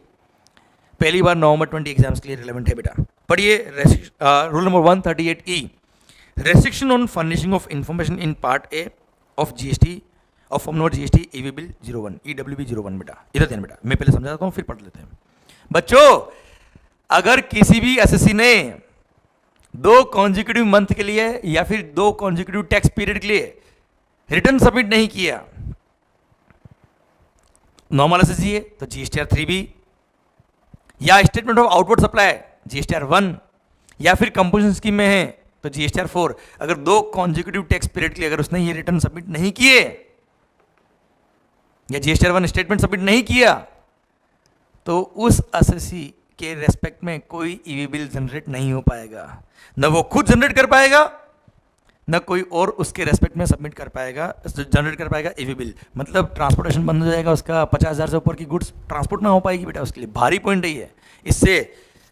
पहली बार नवंबर 20 एग्जाम्स के लिए रिलेवेंट है बेटा। पढ़िए rule number 138E, restriction on furnishing of information in part A of GST of form number GST e-way bill 01 EWB 01 बेटा। इधर ध्यान बेटा, मैं पहले समझाता हूँ फिर पढ़ लेते हैं बच्चों। अगर किसी भी एसएससी ने 2 कॉन्जिक्यूटिव मंथ के लिए या फिर 2 कॉन्जिक्यूटिव टैक्स पीरियड के लिए रिटर्न सबमिट नहीं किया, नॉर्मल एसएससी है तो GSTR 3B, या statement of outward supply GSTR 1, या फिर कंपोजिशन स्कीम में है तो जीएसटीआर 4, अगर 2 कॉन्जिक्यूटिव टैक्स पीरियड के लिए अगर उसने ये रिटर्न सबमिट नहीं किए या जीएसटीआर 1 स्टेटमेंट सबमिट नहीं किया तो उस असेसी के रेस्पेक्ट में कोई ईवी बिल जनरेट नहीं हो पाएगा, न वो खुद जनरेट कर पाएगा न कोई और उसके रेस्पेक्ट में सबमिट कर पाएगा, जनरेट कर पाएगा ईवी बिल। मतलब ट्रांसपोर्टेशन बंद हो जाएगा उसका, 50,000 से ऊपर की गुड्स ट्रांसपोर्ट ना हो पाएगी बेटा, उसके लिए भारी पॉइंट है ये। इससे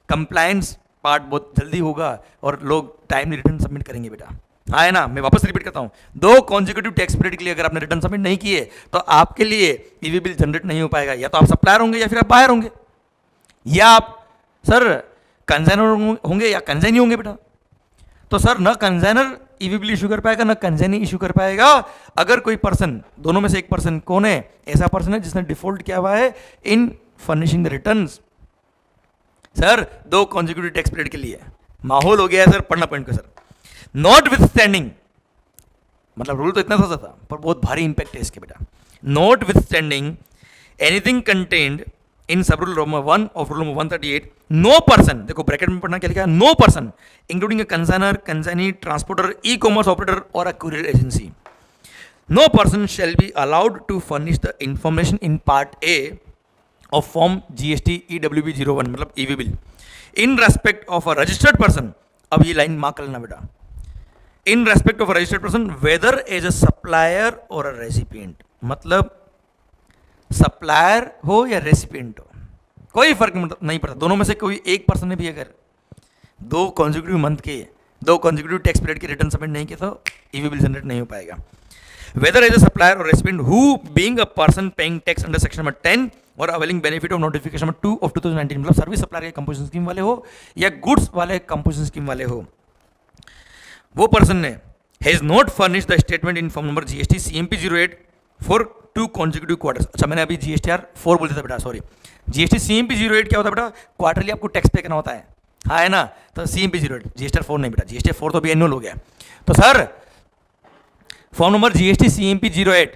कंप्लायंस पार्ट बहुत जल्दी होगा और लोग टाइमली रिटर्न सबमिट करेंगे बेटा। हाँ है ना, मैं वापस रिपीट करता हूँ, 2 कॉन्जिक्यूटिव टैक्स पीरियड के लिए अगर आपने रिटर्न सबमिट नहीं किए तो आपके लिए ईवी बिल जनरेट नहीं हो पाएगा। या तो आप सप्लायर होंगे या फिर आप बाहर होंगे, या आप सर कंसाइनर होंगे या कंसाइनी होंगे बेटा। तो सर न कंसाइनर ईवी बिल इशू कर पाएगा न कंसाइनी इशू कर पाएगा अगर कोई पर्सन, दोनों में से एक पर्सन कौन है, ऐसा पर्सन है जिसने डिफॉल्ट किया हुआ है इन furnishing the returns. Sir 2 consecutive tax period के लिए माहौल हो गया है सर, पढ़ना पॉइंट को सर। नॉट विथ स्टैंडिंग, मतलब रूल तो इतना सा था पर बहुत भारी इंपैक्ट है इसके बेटा। Notwithstanding anything contained in sub rule number 1 of rule number 138, no person, देखो ब्रैकेट में पढ़ना क्या लिखा है, no person including a consignor, consignee, transporter, e commerce operator और a courier agency, no person shall be allowed to furnish the information in part A of form GST EWB 01, मतलब e-way bill, in respect of a registered person. अब ये line mark कर लेना बेटा, in respect of a registered person whether as a supplier or a recipient, मतलब supplier हो या recipient हो कोई फर्क नहीं पड़ता, दोनों में से कोई एक पर्सन ने भी अगर 2 कॉन्जिक्यूटिव मंथ के 2 कॉन्जिक्यूटिव टैक्स पीरियड के रिटर्न सबमिट नहीं किया तो ईवी बिल जनरेट नहीं हो पाएगा। वेदर एज अ सप्लायर और recipient who being a person paying tax under section number 10 और availing benefit of notification number 2 of 2019, मतलब सर्विस सप्लायर के कंपोजिशन स्कीम वाले हो या गुड्स वाले कंपोजिशन स्कीम वाले हो, वो पर्सन ने has not furnish the statement in form number GST CMP 08 for 2 consecutive quarters. अच्छा मैंने अभी जीएसटीआर 4 बोल दिया था बेटा, सॉरी। जीएसटी CMP 08 क्या होता है बेटा, क्वार्टरली आपको टैक्स पे करना होता है, हाँ है ना, तो CMP 08, जीएसटीआर 4 नहीं बेटा, जीएसटीआर 4 तो अभी एनुअल हो गया। तो sir form number GST CMP 08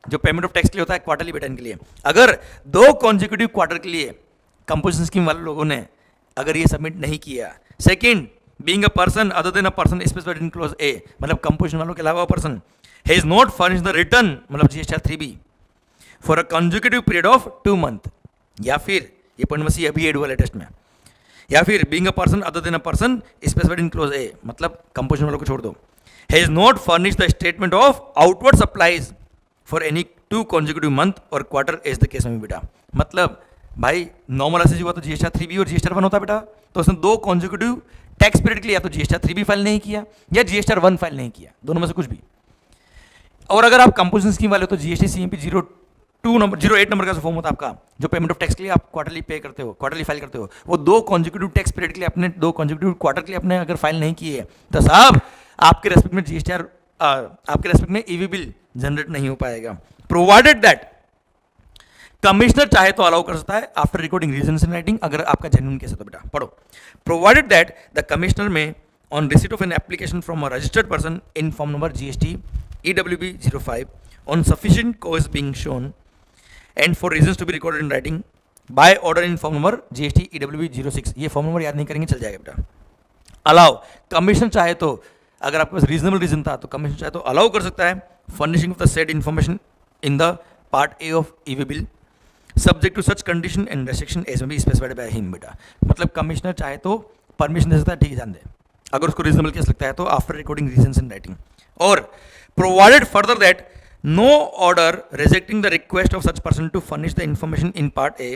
जो पेमेंट ऑफ टैक्स के लिए होता है क्वार्टरली बेटा, इनके लिए अगर 2 कॉन्जिक्यूटिव क्वार्टर के लिए कंपोजिशन स्कीम वाले लोगों ने अगर ये सबमिट नहीं किया, second being a person other than a person specified in clause A, मतलब कंपोजिशन वालों के अलावा person has not furnished the return, मतलब GSTR 3B for a consecutive period of 2 month, या फिर ये पॉइंट में अभी एड हुआ लेटेस्ट में, या फिर being a person other than a person specified in clause A, मतलब कंपोजिशन वालों को छोड़ दो, has not furnished the statement of outward supplies for any 2 consecutive month और क्वार्टर एज द केस में बेटा। मतलब भाई नॉर्मल ऐसे हुआ तो जीएसटीआर 3B और जीएसटीआर 1 होता बेटा, तो उसने 2 कॉन्जिक्यूटिव टैक्स पीरियड के लिए या तो जीएसटीआर 3B फाइल नहीं किया या जीएसटीआर 1 फाइल नहीं किया, दोनों में से कुछ भी। और अगर आप कंपोजिशन स्कीम वाले हो तो जीएसटी CMP 08 नंबर का फॉर्म होता है आपका, जो पेमेंट ऑफ टैक्स के लिए आप क्वार्टरली पे करते हो, क्वार्टरली फाइल करते हो, वो 2 कॉन्जिक्यूटिव टैक्स पीरियड के लिए अपने 2 कॉन्जिक्यूटिव क्वार्टर के लिए अपने अगर फाइल नहीं किए तो साहब आपके रेस्पेक्ट में जीएसटीआर आपके रेस्पेक्ट में ईवी बिल जनरेट नहीं हो पाएगा। प्रोवाइडेड दैट कमिश्नर चाहे तो अलाउ कर सकता है after recording reasons in writing, अगर आपका जेन्युइन केस है तो बेटा पढ़ो। प्रोवाइडेड दैट द कमिश्नर में on receipt of an application from a registered person in form number GST EWB 05 on sufficient cause being shown and for reasons to be recorded in writing by order in form number GST EWB 06, ये form number याद नहीं करेंगे चल जाएगा बेटा। Allow commissioner चाहे तो, अगर आपके पास रीजनेबल रीजन था तो कमिश्नर चाहे तो अलाउ कर सकता है furnishing of the said information in the part A of e-way bill subject to such condition and restriction as may be specified by him बेटा। मतलब कमिश्नर चाहे तो परमिशन दे सकता है, ठीक है जान दे, अगर उसको रीजनेबल केस लगता है तो after recording reasons in writing. और provided further that no order rejecting the request of such person to furnish the information in part A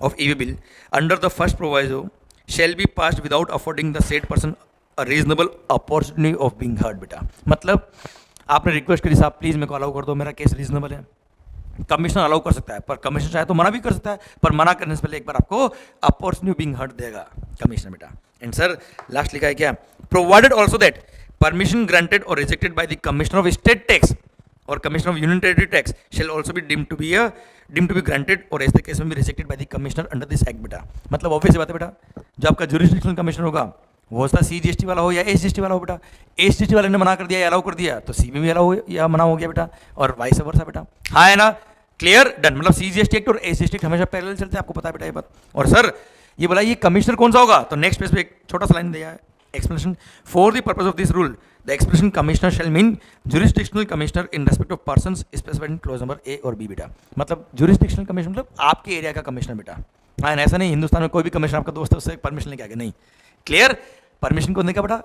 of EV bill under the first proviso shall be passed without affording the said person a reasonable opportunity of being heard बेटा। मतलब आपने request करी साहब please मेरे को allow कर दो, मेरा केस रीजनेबल है, कमिश्नर अलाउ कर सकता है, पर कमिश्नर चाहे तो मना भी कर सकता है, पर मना करने से पहले एक बार आपको अपॉर्चुनिटी बीइंग हर्ड देगा कमिश्नर बेटा। एंड सर लास्ट लिखा है क्या, provided also that permission granted और rejected by the commissioner of state tax और commissioner of union territory tax shall also be deemed to be granted और ऐसे केस में भी rejected by the commissioner under this act बेटा। मतलब obvious बात है बेटा, जो आपका ज्यूरिसडिक्शनल कमिश्नर होगा वो उसका CGST वाला हो या SGST वाला हो बेटा, SGST वाले ने मना कर दिया या अलाउ कर दिया तो C में भी अलाउ या मना हो गया बेटा, और वाइस वर्सा बेटा। हाँ है ना, क्लियर डन। मतलब CGST एक्ट और SGST एक्ट हमेशा पैरेलल चलते हैं, आपको पता है बेटा ये बात। और सर ये बोला ये कमिश्नर कौन सा होगा, तो नेक्स्ट पेज पे एक छोटा सा लाइन दिया है, Explanation. For the purpose of this rule, the expression commissioner shall mean jurisdictional commissioner in respect of persons specified in clause number A और B बेटा. मतलब jurisdictional commissioner मतलब आपके एरिया का कमिश्नर बेटा. हाँ ऐसा नहीं हिंदुस्तान में कोई भी कमिश्नर आपका दोस्त है उससे परमिशन लेके आगे नहीं. क्लियर. परमिशन कौन देगा बेटा?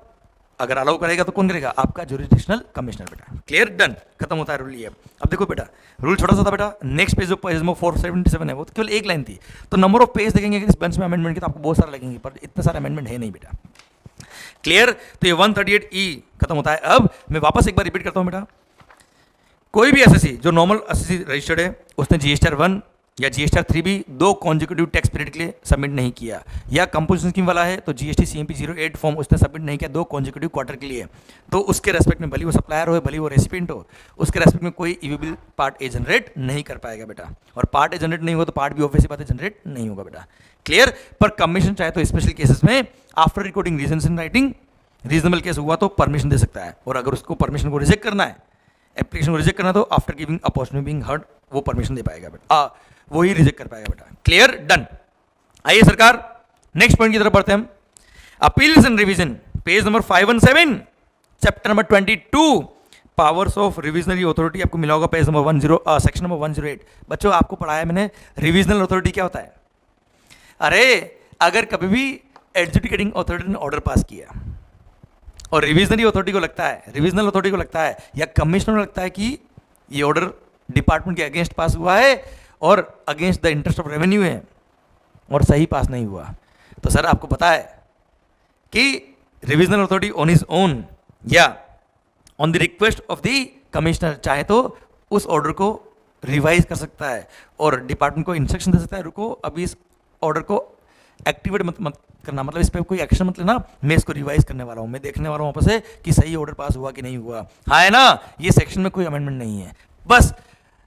अगर अलाउ करेगा तो कौन करेगा? आपका जुरिस्डिक्शनल कमिश्नर बेटा. क्लियर. डन. खत्म होता है रूल ये. अब देखो बेटा रूल छोटा सा था बेटा. नेक्स्ट पेज जो पेज नंबर 477 है वो तो केवल एक लाइन थी. तो नंबर ऑफ पेज देखेंगे इस बेंच में अमेंडमेंट की तो आपको बहुत सारे लगेंगे पर इतने सारे अमेंडमेंट है नहीं बेटा. क्लियर. तो ये 138E खत्म होता है. अब मैं वापस एक बार रिपीट करता हूं बेटा. कोई भी एसएससी जो नॉर्मल एसएससी रजिस्टर्ड है उसने जीएसटीआर 1 या जीएसटीआर 3 भी 2 कॉन्जिक्यूटिव टैक्स पीरियड के लिए सबमिट नहीं किया, या कंपोजिशन स्कीम वाला है तो जीएसटी सीएमपी 08 फॉर्म उसने सबमिट नहीं किया 2 कॉन्जिक्यूटिव क्वार्टर के लिए, तो उसके रेस्पेक्ट में भले वो सप्लायर हो भले वो रेसिपिएंट हो उसके रेस्पेक्ट में कोई ईवीबल पार्ट ए जनरेट नहीं कर पाएगा बेटा. और पार्ट ए जनरेट नहीं होगा तो पार्ट भी ऑब्वियसली बात है जनरेट नहीं होगा बेटा. क्लियर. पर कमीशन चाहे तो स्पेशल केसेस में after recording reasons in writing reasonable case हुआ तो परमिशन दे सकता है, और अगर उसको परमिशन को रिजेक्ट करना है एप्लीकेशन को रिजेक्ट करना तो after giving opportunity being heard वो परमिशन दे पाएगा बेटा. वो ही रिजेक्ट कर पाएगा बेटा. क्लियर. डन. आइए सरकार नेक्स्ट पॉइंट की तरफ बढ़ते हैं हम. Appeals and revision page number 517 chapter number 22 powers of revisionary authority आपको मिला होगा पेज नंबर सेक्शन नंबर 108. बच्चों आपको पढ़ाया मैंने रिविजनल अथॉरिटी क्या होता है. अरे अगर कभी भी एडजुडिकेटिंग अथॉरिटी ने ऑर्डर पास किया और रिविजनरी अथॉरिटी को लगता है रिविजनल अथॉरिटी को लगता है या कमिश्नर को लगता है कि ये ऑर्डर डिपार्टमेंट के अगेंस्ट पास हुआ है और against the interest of revenue है और सही पास नहीं हुआ, तो सर आपको पता है कि revisional authority on his own या on the request of the commissioner चाहे तो उस ऑर्डर को रिवाइज कर सकता है और डिपार्टमेंट को इंस्ट्रक्शन दे सकता है रुको अभी इस ऑर्डर को एक्टिवेट मत करना, मतलब इस पर कोई एक्शन मत लेना, मैं इसको रिवाइज करने वाला हूँ, मैं देखने वाला हूँ वापस से कि सही ऑर्डर पास हुआ कि नहीं हुआ. हाँ है ना. ये सेक्शन में कोई अमेंडमेंट नहीं है, बस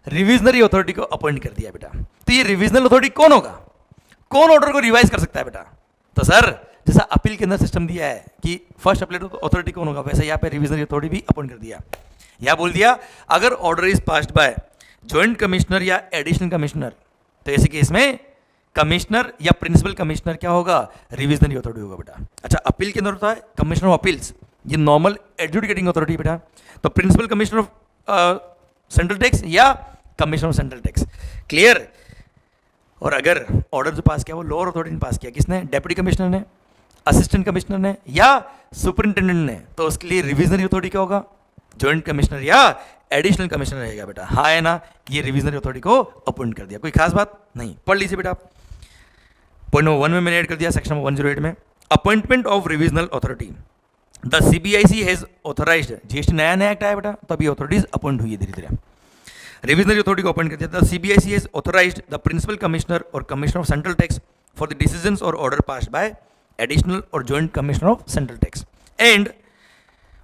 रिविजनरी अथॉरिटी को अपॉइंट कर दिया बेटा. तो ये रिविजनल अथॉरिटी कौन होगा, कौन ऑर्डर को रिवाइज कर सकता है बेटा. तो सर जैसा अपील के अंदर सिस्टम दिया है कि फर्स्ट अपील अथॉरिटी कौन होगा, वैसे यहाँ पे रिविजनरी अथॉरिटी भी अपॉइंट कर दिया. यहाँ बोल दिया अगर order is passed by joint commissioner या एडिशनल कमिश्नर, तो ऐसे केस में कमिश्नर या प्रिंसिपल कमिश्नर क्या होगा, रिविजनरी अथॉरिटी होगा बेटा. अच्छा अपील के अंदर होता है कमिश्नर ऑफ अपील्स, ये नॉर्मल एडजुडिकेटिंग अथॉरिटी बेटा. तो principal commissioner of central tax या commissioner of central tax. Clear. और अगर ऑर्डर जो पास किया वो लोअर अथॉरिटी ने पास किया, किसने, डेप्यूटी कमिश्नर ने, असिस्टेंट कमिश्नर ने या सुपरिंटेंडेंट ने, तो उसके लिए रिविजनरी अथॉरिटी क्या होगा, ज्वाइंट कमिश्नर या एडिशनल कमिश्नर रहेगा बेटा. हाँ है ना. ये रिविजनरी अथॉरिटी को अपॉइंट कर दिया, कोई खास बात नहीं. पढ़ लीजिए बेटा. पॉइंट नंबर 1 में मैंने ऐड कर दिया सेक्शन नंबर 108 में appointment of revisional authority. The CBIC has authorised, GST नया नया एक्ट आया बेटा तो अभी अथॉरिटीज अपॉइंट हुई है धीरे धीरे. रिविजनरी अथॉरिटी को अपॉइंट कर दिया. The CBIC has authorised the principal commissioner और commissioner of central tax for the decisions और ऑर्डर पास्ड बाय एडिशनल और joint commissioner of central tax. And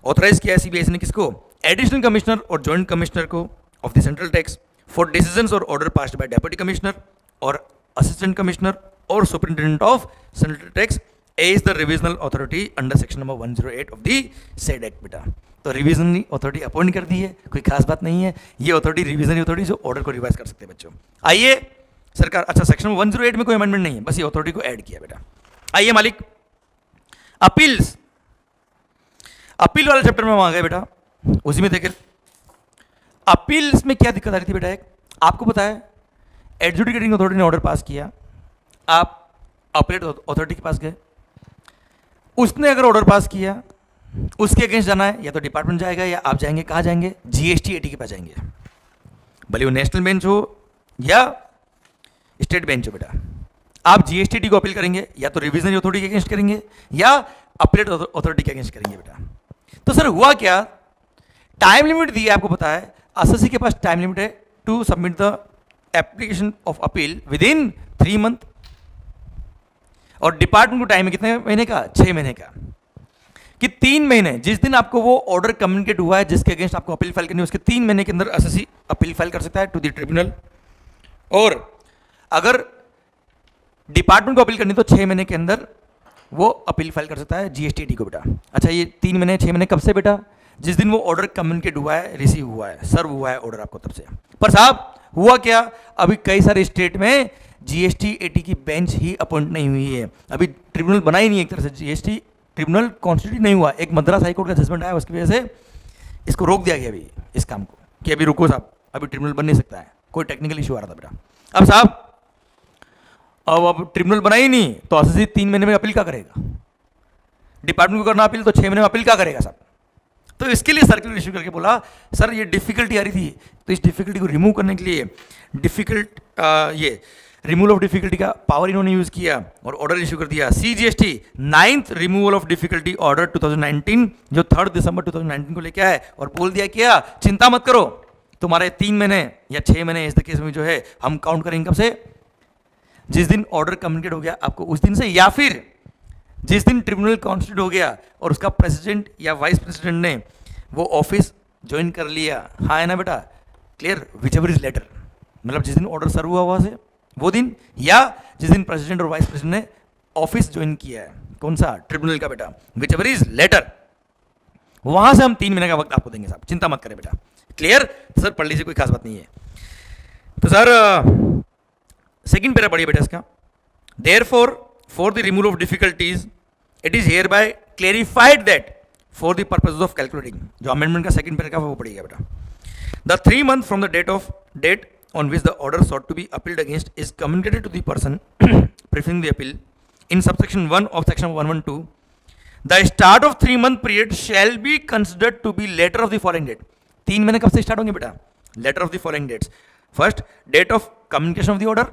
authorise किया है सीबीआईसी ने किसको, एडिशनल कमिश्नर और ज्वाइंट कमिश्नर को of the central tax for decisions और order passed by deputy commissioner और असिस्टेंट कमिश्नर और superintendent of central tax as the revisional authority under section number 108 of the said act बेटा. तो revisionary authority appoint कर दी है, कोई खास बात नहीं है. ये अथॉरिटी रिविजनरी अथॉरिटी जो ऑर्डर को रिवाइज कर सकते हैं बच्चों. आइए सरकार. अच्छा सेक्शन 108 में कोई अमेंडमेंट नहीं है, बस ये अथॉरिटी को ऐड किया बेटा. आइए मालिक अपील्स. अपील वाले चैप्टर में हम आ गए बेटा. उसी में देखें अपील्स में क्या दिक्कत आ रही थी बेटा. एक आपको पता है एडजुडिकेटिंग अथॉरिटी ने ऑर्डर पास किया, आप अपीलेट अथॉरिटी के पास गए, उसने अगर ऑर्डर पास किया उसके अगेंस्ट जाना है या तो डिपार्टमेंट जाएगा या आप जाएंगे, कहाँ जाएंगे, जीएसटी एटी के पास जाएंगे, भले वो नेशनल बेंच हो या स्टेट बेंच हो बेटा. आप जीएसटी एटी को अपील करेंगे या तो रिविजनरी अथॉरिटी के अगेंस्ट करेंगे या अपीलेट अथॉरिटी के अगेंस्ट करेंगे बेटा. तो सर हुआ क्या, टाइम लिमिट दी है आपको पता है, एसएससी के पास टाइम लिमिट है to submit the application of appeal within 3 month, और डिपार्टमेंट को टाइम है कितने महीने का, 6 महीने का, कि 3 महीने जिस दिन आपको वो ऑर्डर कम्युनिकेट हुआ है जिसके अगेंस्ट आपको अपील फाइल करनी है उसके 3 महीने के अंदर एसएससी अपील फाइल कर सकता है टू द ट्रिब्यूनल. और अगर डिपार्टमेंट को अपील करनी तो 6 महीने के अंदर वो अपील फाइल कर सकता है जीएसटी को बेटा. अच्छा ये 3 महीने 6 महीने कब से बेटा, जिस दिन वो ऑर्डर कम्युनिकेट हुआ है, रिसीव हुआ है, सर्व हुआ है ऑर्डर आपको तब से. पर साहब हुआ क्या, अभी कई सारे स्टेट में जीएसटी एटी की बेंच ही अपॉइंट नहीं हुई है, अभी ट्रिब्यूनल बना ही नहीं एक तरह से, जीएसटी ट्रिब्यूनल कॉन्स्टिट्यूट नहीं हुआ, एक मद्रास हाईकोर्ट का जजमेंट आया, उसकी वजह से इसको रोक दिया गया अभी इस काम को कि अभी रुको साहब, अभी ट्रिब्यूनल बन नहीं सकता है, कोई टेक्निकल इशू आ रहा था बेटा। अब साहब अब ट्रिब्यूनल बना ही नहीं तो एसएससी 3 महीने में अपील क्या करेगा, डिपार्टमेंट को करना अपील तो 6 महीने में अपील क्या करेगा साहब। तो इसके लिए सर्कुलर इशू करके बोला सर ये डिफिकल्टी आ रही थी, तो इस डिफिकल्टी को रिमूव करने के लिए ये रिमूवल ऑफ डिफिकल्टी का पावर इन्होंने यूज किया और ऑर्डर इशू कर दिया, CGST 9th removal of difficulty order 2019 जो 3 दिसंबर 2019 को लेके आए और बोल दिया क्या चिंता मत करो, तुम्हारे 3 महीने या 6 महीने इस केस में जो है हम काउंट करेंगे कब से, जिस दिन ऑर्डर कम्युनिकेट हो गया आपको उस दिन से, या फिर जिस दिन ट्रिब्यूनल कॉन्स्टिट्यूट हो गया और उसका प्रेसिडेंट या वाइस प्रेसिडेंट ने वो ऑफिस ज्वाइन कर लिया, हाँ है ना बेटा, clear, whichever is later, मतलब जिस दिन ऑर्डर सर्व हुआ वहां से वो दिन, या जिस दिन प्रेसिडेंट और वाइस प्रेसिडेंट ने ऑफिस ज्वाइन किया है, कौन सा, ट्रिब्यूनल का बेटा, विच एवर इज लेटर, वहां से हम 3 महीने का वक्त आपको देंगे साहब, चिंता मत करें बेटा, क्लियर। तो सर पढ़ लीजिए, कोई खास बात नहीं है। तो सर सेकेंड पैरा पढ़िए बेटा इसका, therefore for the removal of difficulties it is hereby clarified that for the purposes of calculating, जो अमेंडमेंट का सेकंड पैराग्राफ है वो पढ़िएगा बेटा, the 3 months from the date on which the order sought to be appealed against is communicated to the person preferring the appeal in subsection 1 of section 112, the start of 3-month period shall be considered to be later of the following date। 3 महीने कब से start होंगे बेटा, letter of the following dates, first date of communication of the order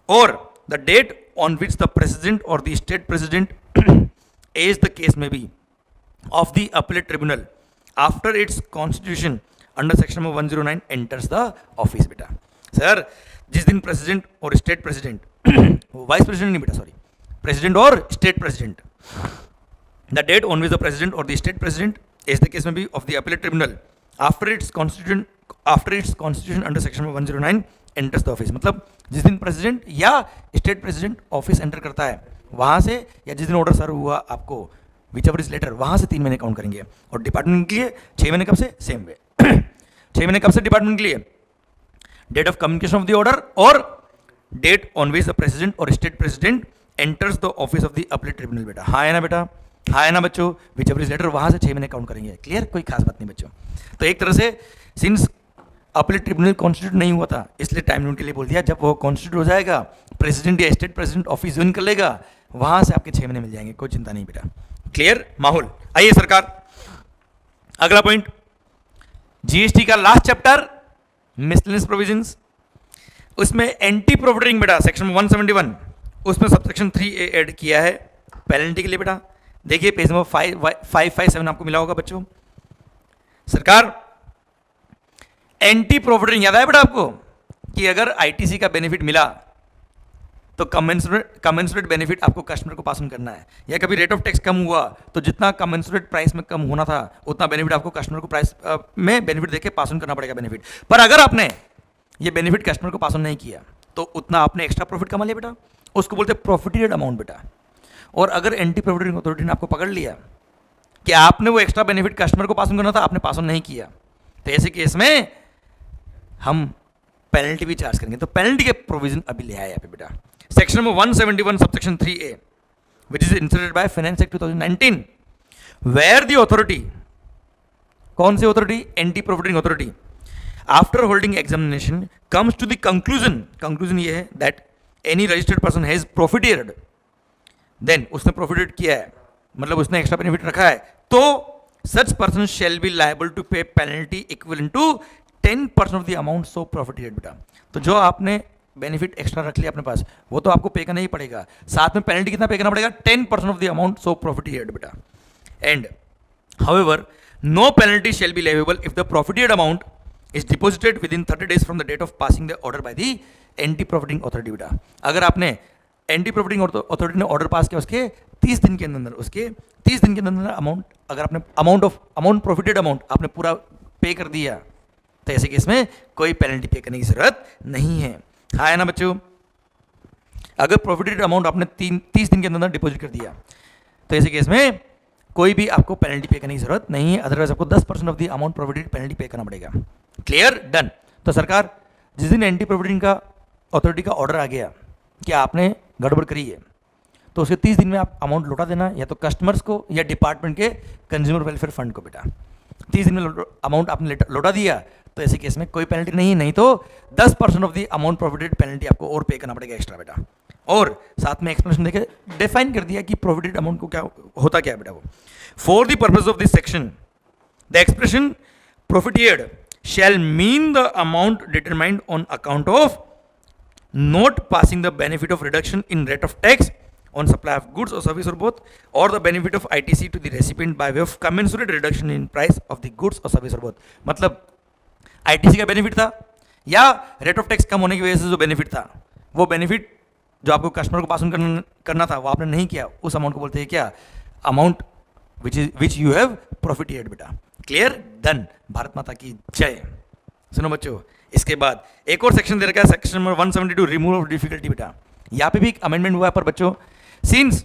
or the date on which the president or the state president as the case may be of the appellate tribunal after its constitution under section number 109 enters the office बेटा। Sir जिस दिन president और state president vice president नहीं बेटा, sorry, president और state president, the date on which the president और the state president as the case may be of the appellate tribunal after its constitution under section number 109 enters the office, मतलब जिस दिन president या state president office enter करता है वहां से, या जिस दिन ऑर्डर सर्व हुआ आपको विच एवर इज लेटर, वहां से 3 महीने काउंट करेंगे। और डिपार्टमेंट के लिए 6 महीने कब से, सेम वे 6 महीने कब से डिपार्टमेंट के लिए, date of communication of the order और date on which the president और state president enters the office of the appellate tribunal बेटा, हाँ है ना बेटा, हाँ है ना बच्चों, विच एवर इज लेटर, वहां से 6 महीने काउंट करेंगे, क्लियर, कोई खास बात नहीं बच्चों। तो एक तरह से सिंस अपीलेट ट्रिब्यूनल कॉन्स्टिट्यूट नहीं हुआ था इसलिए टाइम लिमिट के लिए बोल दिया, जब वो कॉन्स्टिट्यूट हो जाएगा प्रेसिडेंट या स्टेट प्रेसिडेंट ऑफिस ज्वाइन कर लेगा वहां से आपके 6 महीने मिल जाएंगे, कोई चिंता नहीं बेटा, क्लियर माहौल। आइए सरकार अगला पॉइंट, जीएसटी का लास्ट चैप्टर मिसलेनियस प्रोविजंस, उसमें एंटी प्रॉफिटिंग बेटा सेक्शन 171 उसमें सबसेक्शन 3A ऐड किया है पेनल्टी के लिए बेटा, देखिए पेज नंबर 557 आपको मिला होगा बच्चों। सरकार एंटी प्रॉफिटिंग याद आया बेटा आपको कि अगर आईटीसी का बेनिफिट मिला तो कमेंसुरेट बेनिफिट आपको कस्टमर को पास ऑन करना है, या कभी रेट ऑफ टैक्स कम हुआ तो जितना कमेंसुरेट प्राइस में कम होना था उतना बेनिफिट आपको कस्टमर को प्राइस में बेनिफिट देके पास ऑन करना पड़ेगा बेनिफिट, पर अगर आपने ये बेनिफिट कस्टमर को पास ऑन नहीं किया तो उतना आपने एक्स्ट्रा प्रॉफिट कमा लिया बेटा, उसको बोलते हैं प्रॉफिटेड अमाउंट बेटा। और अगर एंटी प्रॉफिटिंग अथॉरिटी ने आपको पकड़ लिया कि आपने वो एक्स्ट्रा बेनिफिट कस्टमर को पास ऑन करना था आपने पास ऑन नहीं किया, तो ऐसे केस में हम पेनल्टी भी चार्ज करेंगे। तो पेनल्टी के प्रोविजन अभी ले आए यहाँ पे बेटा, section number 171 subsection 3A which is inserted by finance act 2019 where the authority, कौन सी authority, anti profiting authority, after holding examination comes to the conclusion ये है that any registered person has profited, then उसने profited किया है मतलब उसने extra benefit रखा है, तो such person shall be liable to pay penalty equivalent to 10% of the amount so profited बेटा। तो जो आपने बेनिफिट एक्स्ट्रा रख लिया अपने पास वो तो आपको पे करना ही पड़ेगा, साथ में पेनल्टी कितना पे करना पड़ेगा, 10% of the amount so profited बेटा। And however no penalty shall be leviable if the profited amount is deposited within 30 days from the date of passing the order by the anti profiting authority बेटा। अगर आपने anti profiting authority ने order pass किया उसके 30 दिन के अंदर amount, अगर आपने अमाउंट प्रॉफिटेड अमाउंट आपने पूरा पे कर दिया तो ऐसे केस में कोई पेनल्टी पे करने की जरूरत नहीं है, हाँ है ना बच्चों। अगर प्रॉफिटेड अमाउंट आपने 30 दिन के अंदर डिपॉजिट कर दिया तो ऐसे केस में कोई भी आपको पेनल्टी पे करने की जरूरत नहीं है, अदरवाइज आपको 10% of the amount profited penalty पे करना पड़ेगा, क्लियर डन। तो सरकार जिस दिन एंटी प्रॉफिटिंग का अथॉरिटी का ऑर्डर आ गया कि आपने गड़बड़ करी है तो उसके 30 दिन में आप अमाउंट लौटा देना या तो कस्टमर्स को या डिपार्टमेंट के कंज्यूमर वेलफेयर फंड को बेटा। 30 दिन में अमाउंट आपने लौटा दिया तो ऐसे केस में कोई पेनल्टी नहीं तो 10% of the amount provident penalty आपको और पे करना पड़ेगा एक्स्ट्रा बेटा। और साथ में एक्सप्लेनेशन देके डिफाइन कर दिया कि प्रोविडेंट अमाउंट को क्या होता क्या है बेटा वो। For the purpose of this section the expression profited shall mean the amount determined on account of not passing the benefit of reduction in rate of tax on supply of goods or service or both, or the benefit of ITC to the recipient by way of commensurate reduction in price of the goods or service or both। मतलब ITC का benefit था या rate of tax कम होने की वजह से जो benefit था, वो बेनिफिट जो आपको कस्टमर को पास ऑन करना था वो आपने नहीं किया, उस अमाउंट को बोलते हैं क्या, amount which you have profited बेटा। Clear, done. भारत माता की जय। सुनो बच्चों, इसके बाद एक और सेक्शन दे रखा है, section number 172 removal of difficulty बेटा। यहाँ पे भी एक अमेंडमेंट हुआ है पर बच्चों सिंस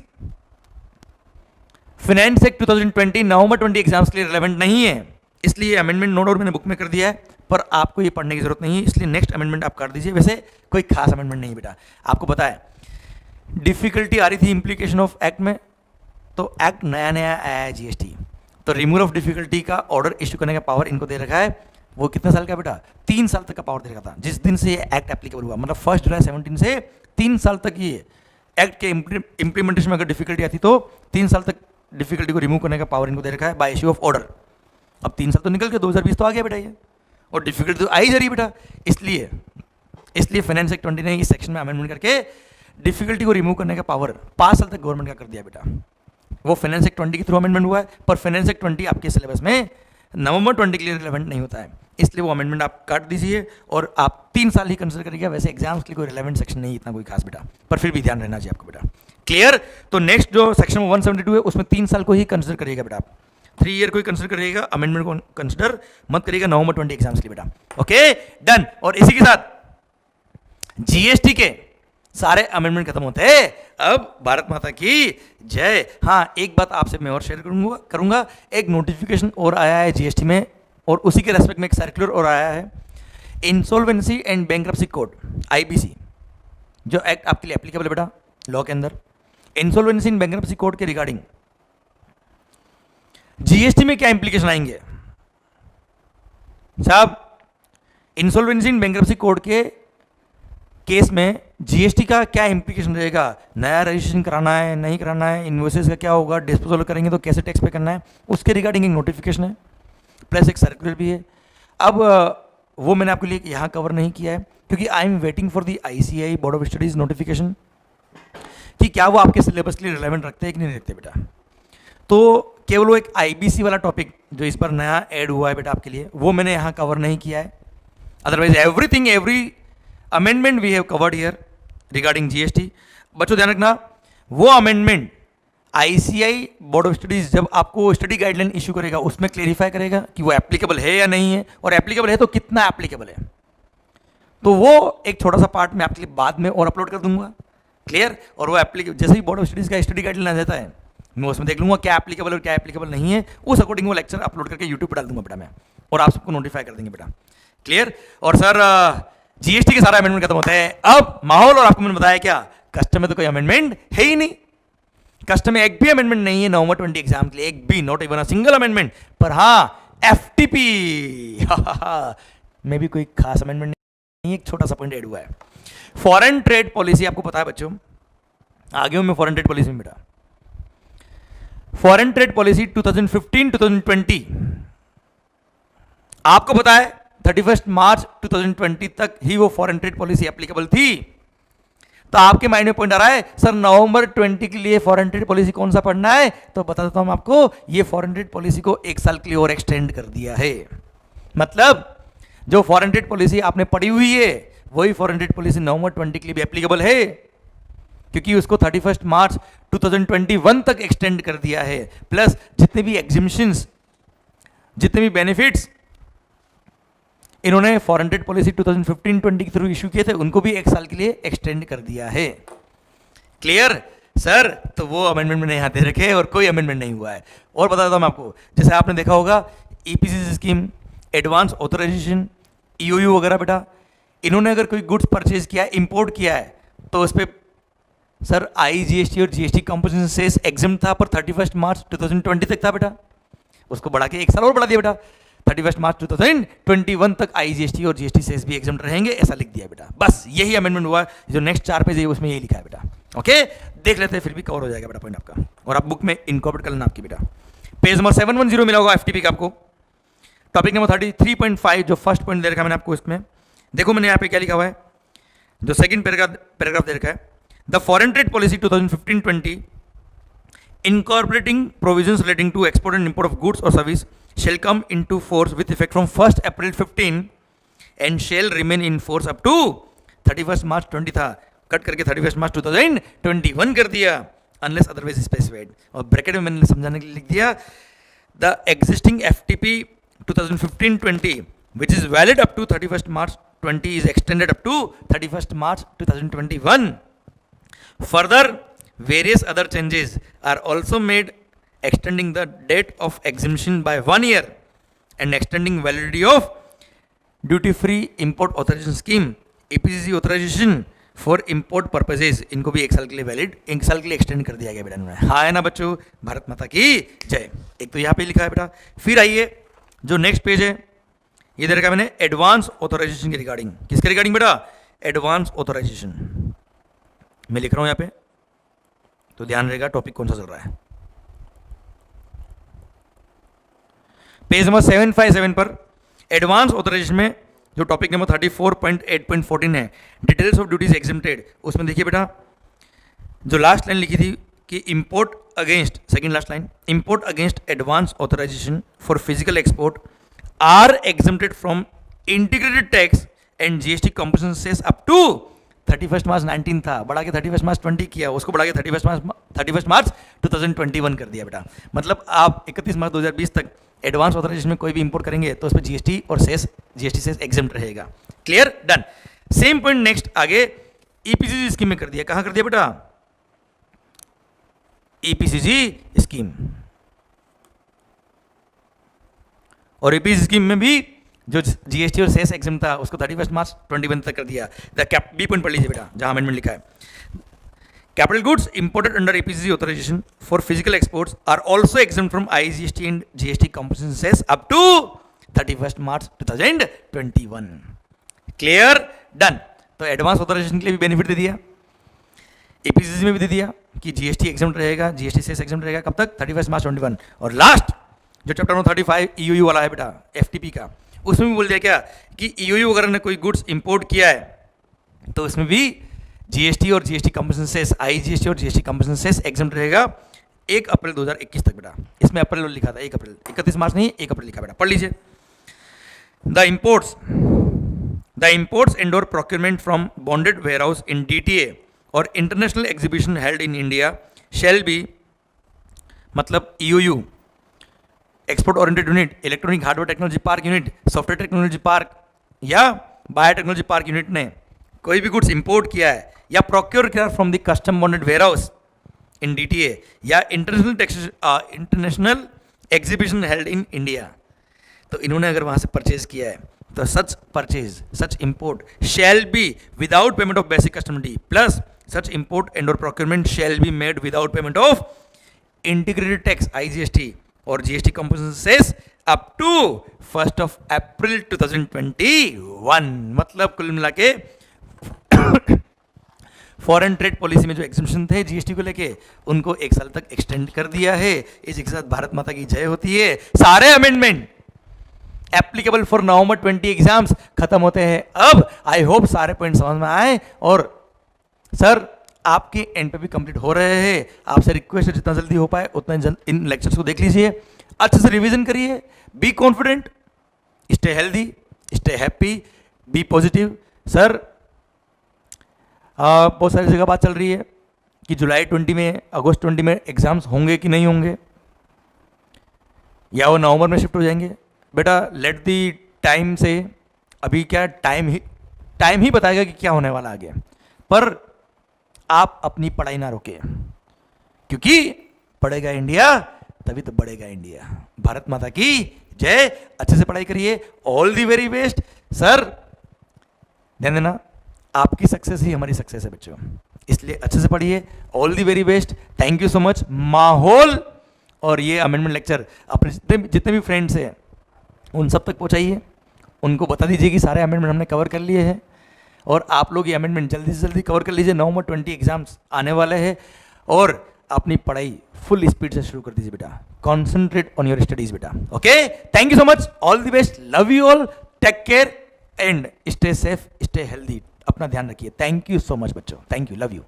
फाइनेंस एक्ट 2020 नवंबर 20 एग्जाम्स के लिए रिलेवेंट नहीं है, इसलिए अमेंडमेंट नोट और मैंने बुक में कर दिया है, पर आपको ये पढ़ने की जरूरत नहीं है, इसलिए नेक्स्ट अमेंडमेंट आप कर दीजिए। वैसे कोई खास अमेंडमेंट नहीं बेटा। आपको पता है डिफिकल्टी आ रही थी इम्प्लीकेशन ऑफ एक्ट में, तो एक्ट नया आया है जीएसटी, तो रिमूवल ऑफ डिफिकल्टी का ऑर्डर इश्यू करने का पावर इनको दे रखा है। वो कितने साल का बेटा, 3 साल तक का पावर दे रखा था जिस दिन से ये एक्ट एप्लीकेबल हुआ, मतलब 1 जुलाई 17 से 3 साल तक ये एक्ट के इंप्लीमेंटेशन में अगर डिफिकल्टी आती तो 3 साल तक डिफिकल्टी को रिमूव करने का पावर इनको दे रखा है बाय इश्यू ऑफ ऑर्डर। अब 3 साल तो निकल के 2020 तो आ गया बेटा ये, और डिफिकल्टी तो आई जा रही बेटा, इसलिए फाइनेंस एक्ट 20 ने इस सेक्शन में अमेंडमेंट करके डिफिकल्टी को रिमूव करने का पावर 5 साल तक गवर्नमेंट का कर दिया बेटा। वो फाइनेंस एक्ट 20 के थ्रू अमेंडमेंट हुआ है, पर फाइनेंस एक्ट 20 आपके सिलेबस में नवंबर 20 के लिए रिलेवेंट नहीं होता है, इसलिए वो अमेंडमेंट आप काट दीजिए और आप 3 साल ही कंसिडर करिएगा। वैसे एग्जाम्स के लिए कोई रिलेवेंट सेक्शन नहीं, इतना कोई खास बेटा, पर फिर भी ध्यान रहना चाहिए आपको बेटा। क्लियर, तो नेक्स्ट जो सेक्शन 172 है उसमें 3 साल को ही कंसिडर करिएगा बेटा, आप 3 ईयर को ही कंसिडर करिएगा, अमेंडमेंट को कंसिडर मत करिएगा नवंबर 20 एग्जाम्स के लिए बेटा। Okay, done. और इसी के साथ जीएसटी के सारे अमेंडमेंट खत्म होते हैं। अब भारत माता की जय। हाँ, एक बात आपसे मैं और शेयर करूंगा, एक नोटिफिकेशन और आया है जीएसटी में, और उसी के रेस्पेक्ट में एक सर्कुलर और आया है, insolvency and bankruptcy code IBC, जो एक्ट आपके लिए एप्लीकेबल है बेटा लॉ के अंदर। इंसॉल्वेंसी एंड बैंक्रप्सी कोड के रिगार्डिंग जीएसटी में क्या इंप्लीकेशन आएंगे साहब। इंसॉल्वेंसी एंड बैंक्रप्सी कोड के केस में जीएसटी का क्या इंप्लीकेशन रहेगा, नया रजिस्ट्रेशन कराना है नहीं कराना है, इन्वॉइसेस का क्या होगा, डिस्पोजल करेंगे तो कैसे टैक्स पे करना है, उसके रिगार्डिंग एक नोटिफिकेशन है प्लस एक सर्कुलर भी है। अब वो मैंने आपके लिए यहाँ कवर नहीं किया है क्योंकि I am waiting for the ICI board of studies notification कि क्या वो आपके सिलेबस के लिए रिलेवेंट रखते हैं कि नहीं रखते बेटा। तो केवल वो एक आईबीसी वाला टॉपिक जो इस पर नया ऐड हुआ है बेटा आपके लिए, वो मैंने यहाँ कवर नहीं किया है। Otherwise every amendment we have covered here regarding GST. बच्चों ध्यान रखना, वो amendment ICI board of studies जब आपको स्टडी गाइडलाइन इशू करेगा उसमें क्लेरिफाई करेगा कि वो एप्लीकेबल है या नहीं है, और एप्लीकेबल है तो कितना एप्लीकेबल है। तो वो एक छोटा सा पार्ट मैं आपके लिए बाद में और अपलोड कर दूंगा। क्लियर, और वो जैसे ही बोर्ड ऑफ स्टडीज का स्टडी गाइडलाइन आ जाता है मैं उसमें देख लूंगा क्या एप्लीकेबल और क्या एप्लीकेबल नहीं है, उस अकॉर्डिंग वो लेक्चर अपलोड करके यूट्यूब पर डाल दूंगा बेटा मैं, और आप सबको नोटिफाई कर देंगे बेटा। क्लियर, और सर जीएसटी के सारा अमेंडमेंट खत्म होता है। अब माहौल, और आपको मैंने बताया क्या, कस्टम में तो कोई अमेंडमेंट है ही नहीं, कस्टम में एक भी अमेंडमेंट नहीं है नवंबर 20 एग्जाम के लिए, एक भी, not even a single amendment. पर हाँ एफटीपी में भी कोई खास अमेंडमेंट नहीं, एक छोटा सा पॉइंट ऐड हुआ है। फॉरेन ट्रेड पॉलिसी, आपको पता है बच्चों, आगे हूं मैं फॉरेन ट्रेड पॉलिसी में बेटा। फॉरेन ट्रेड पॉलिसी 2015-2020 आपको पता है 31 मार्च 2020 तक ही वो फॉरेन ट्रेड पॉलिसी एप्लीकेबल थी। तो आपके माइंड में पॉइंट आ रहा है सर नवंबर 20 के लिए फॉरेन ट्रेड पॉलिसी कौन सा पढ़ना है, तो बता देता हूं आपको, ये फॉरेन ट्रेड पॉलिसी को 1 साल के लिए और एक्सटेंड कर दिया है। मतलब जो फॉरेन ट्रेड पॉलिसी आपने पढ़ी हुई है वही फॉरेन ट्रेड पॉलिसी नवंबर 20 के लिए भी एप्लीकेबल है, क्योंकि उसको 31 मार्च 2021 तक एक्सटेंड कर दिया है। प्लस जितने भी एग्जिबिशंस, जितने भी बेनिफिट्स इन्होंने फॉरेन ट्रेड पॉलिसी 2015-20 के थ्रू इशू किए थे उनको भी 1 साल के लिए एक्सटेंड कर दिया है। क्लियर सर, तो वो अमेंडमेंट मैंने यहाँ दे रखे हैं और कोई अमेंडमेंट नहीं हुआ है। और बता देता हूँ आपको, जैसे आपने देखा होगा EPC scheme, advance authorisation, EOU वगैरह बेटा, इन्होंने अगर कोई गुड्स परचेज किया है, इंपोर्ट किया है, तो उस पर सर IGST और GST कंपोजिशन सेस एग्जाम था पर 31 मार्च 2020 तक था बेटा, उसको बढ़ा के एक साल और बढ़ा दिया बेटा, 31 मार्च 2021 तक IGST और GST सेस भी एग्जाम रहेंगे, ऐसा लिख दिया बेटा। बस यही अमेंडमेंट हुआ, जो नेक्स्ट 4 पेज है उसमें यही लिखा है बेटा। ओके, देख लेते हैं, फिर भी कवर हो जाएगा बेटा पॉइंट आपका, और आप बुक में इनकॉर्पोरेट कर लेना आपकी बेटा। पेज नंबर 710 मिला होगा FTP का आपको, टॉपिक नंबर 33.5, जो फर्स्ट पॉइंट दे रखा है मैंने आपको इसमें। देखो मैंने यहाँ पे क्या लिखा हुआ है, जो सेकंड पैराग्राफ दे रखा है, the foreign trade policy 2015-20 incorporating provisions relating to export and import of goods or service shall come into force with effect from 1st April 15 and shall remain in force up to 31st March 20 था, cut करके 31st March 2021 कर दिया, unless otherwise specified, और bracket में मैंने समझाने के लिए लिख दिया the existing FTP 2015-20 which is valid up to 31st March 20 is extended up to 31st March 2021. Further, various other changes are also made, extending the date of exemption by 1 year and extending validity of duty-free import authorization scheme (EPCC) authorization for import purposes. इनको भी एक साल के लिए valid, एक साल के लिए एक्सटेंड कर दिया गया बेटा इन्होंने। हाँ है ना बच्चों, भारत माता की जय। एक तो यहाँ पे लिखा है बेटा। फिर आइए जो नेक्स्ट पेज है, ये दे रखा है मैंने एडवांस ऑथोराइजेशन के रिगार्डिंग। किसके रिगार्डिंग बेटा? एडवांस ऑथोराइजेशन मैं लिख रहा हूं यहाँ पे, तो ध्यान रहेगा टॉपिक कौन सा चल रहा है। पेज नंबर 757 पर एडवांस ऑथराइजेशन में जो टॉपिक नंबर 34.8.14 है, डिटेल्स ऑफ ड्यूटीज एग्जेम्प्टेड, उसमें देखिए बेटा जो लास्ट लाइन लिखी थी कि import against, second last line, import against advance authorisation for physical export are exempted from integrated tax and GST composition cess up to 31 March 19 था, बढ़ा के 31 मार्च 20 किया, उसको बढ़ा के 31 मार्च 2021 कर दिया बेटा। मतलब आप 31 मार्च 2020 तक एडवांस ऑथराइजेशन में कोई भी इंपोर्ट करेंगे तो उस पर GST और सेस, GST सेस एग्जेम्प्ट रहेगा। Clear, done. Same point next आगे EPCG स्कीम में कर दिया। कहां कर दिया बेटा? EPCG scheme. और EPCG स्कीम में भी जो GST और सेस एग्जाम था उसको 31 मार्च 21 तक कर दिया। बी पॉइंट पढ़ लीजिए बेटा, जहां अमेंडमेंट लिखा है, capital goods imported under EPCG authorisation for physical exports are also exempt from IGST and GST composition cess up to 31 March 2021। Clear, done. तो एडवांस ऑथराइजेशन के लिए भी बेनिफिट दे दिया, EPCG में भी दे दिया कि GST एग्जाम्प्ट रहेगा, GST सेस एग्जाम्प्ट रहेगा, कब तक? 31 मार्च 21। और लास्ट जो चैप्टर नंबर 35 EOU वाला है बेटा, FTP का, उसमें भी बोल दिया क्या कि EOU वगैरह ने कोई गुड्स इंपोर्ट किया है तो इसमें भी GST और GST कंपोजिशन सेस, IGST और GST कंपोजिशन सेस एग्जाम्प्ट रहेगा 1 अप्रैल 2021 तक बेटा। इसमें अप्रैल लिखा था, 1 अप्रैल, 31 मार्च नहीं, 1 अप्रैल लिखा बेटा, पढ़ लीजिए। द इंपोर्ट्स एंड और procurement from bonded warehouse in DTA और international exhibition held in India shall be, मतलब EOU, export oriented unit, electronic hardware technology park unit, software technology park या बायोटेक्नोलॉजी पार्क यूनिट ने कोई भी goods import किया है या प्रोक्योर किया from the custom bonded warehouse in DTA या international exhibition held in India, तो इन्होंने अगर वहां से परचेज किया है तो such purchase, such import shall be without payment of basic custom duty, plus such import and और procurement shall be made without payment of integrated tax IGST और GST composition cess up to 1 April 2021। मतलब कुल मिला के foreign trade policy में जो exemption थे GST को लेके, उनको 1 साल तक एक्सटेंड कर दिया है। इसी के साथ भारत माता की जय होती है। सारे amendment applicable for November 20 exams खत्म होते हैं अब। आई होप सारे पॉइंट समझ में आए, और सर आपके एंड पे भी कंप्लीट हो रहे हैं। आपसे रिक्वेस्ट है जितना जल्दी हो पाए उतना इन लेक्चर्स को देख लीजिए, अच्छे से रिवीजन करिए, be confident, stay healthy, stay happy, be positive. Sir बहुत सारी जगह बात चल रही है कि जुलाई 20 में, अगस्त 20 में एग्जाम्स होंगे कि नहीं होंगे, या वो नवंबर में शिफ्ट हो जाएंगे। बेटा लेट दी टाइम से, अभी क्या टाइम ही बताएगा कि क्या होने वाला आगे, पर आप अपनी पढ़ाई ना रोके, क्योंकि पढ़ेगा इंडिया तभी तो बढ़ेगा इंडिया। भारत माता की जय। अच्छे से पढ़ाई करिए, all the very best. Sir ध्यान देना, आपकी सक्सेस ही हमारी सक्सेस है बच्चों। इसलिए अच्छे से पढ़िए। All the very best, thank you so much. माहौल और ये अमेंडमेंट लेक्चर अपने जितने भी फ्रेंड्स हैं उन सब तक पहुंचाइए, उनको बता दीजिए कि सारे अमेंडमेंट हमने कवर कर लिए हैं, और आप लोग ये अमेंडमेंट जल्दी से जल्दी कवर कर लीजिए। नवंबर 20 एग्जाम्स आने वाले हैं, और अपनी पढ़ाई फुल स्पीड से शुरू कर दीजिए बेटा। कॉन्सेंट्रेट ऑन योर स्टडीज बेटा। Okay, thank you so much, all the best, love you all, take care and stay safe, stay healthy, अपना ध्यान रखिए। थैंक यू सो मच बच्चों, थैंक यू, लव यू।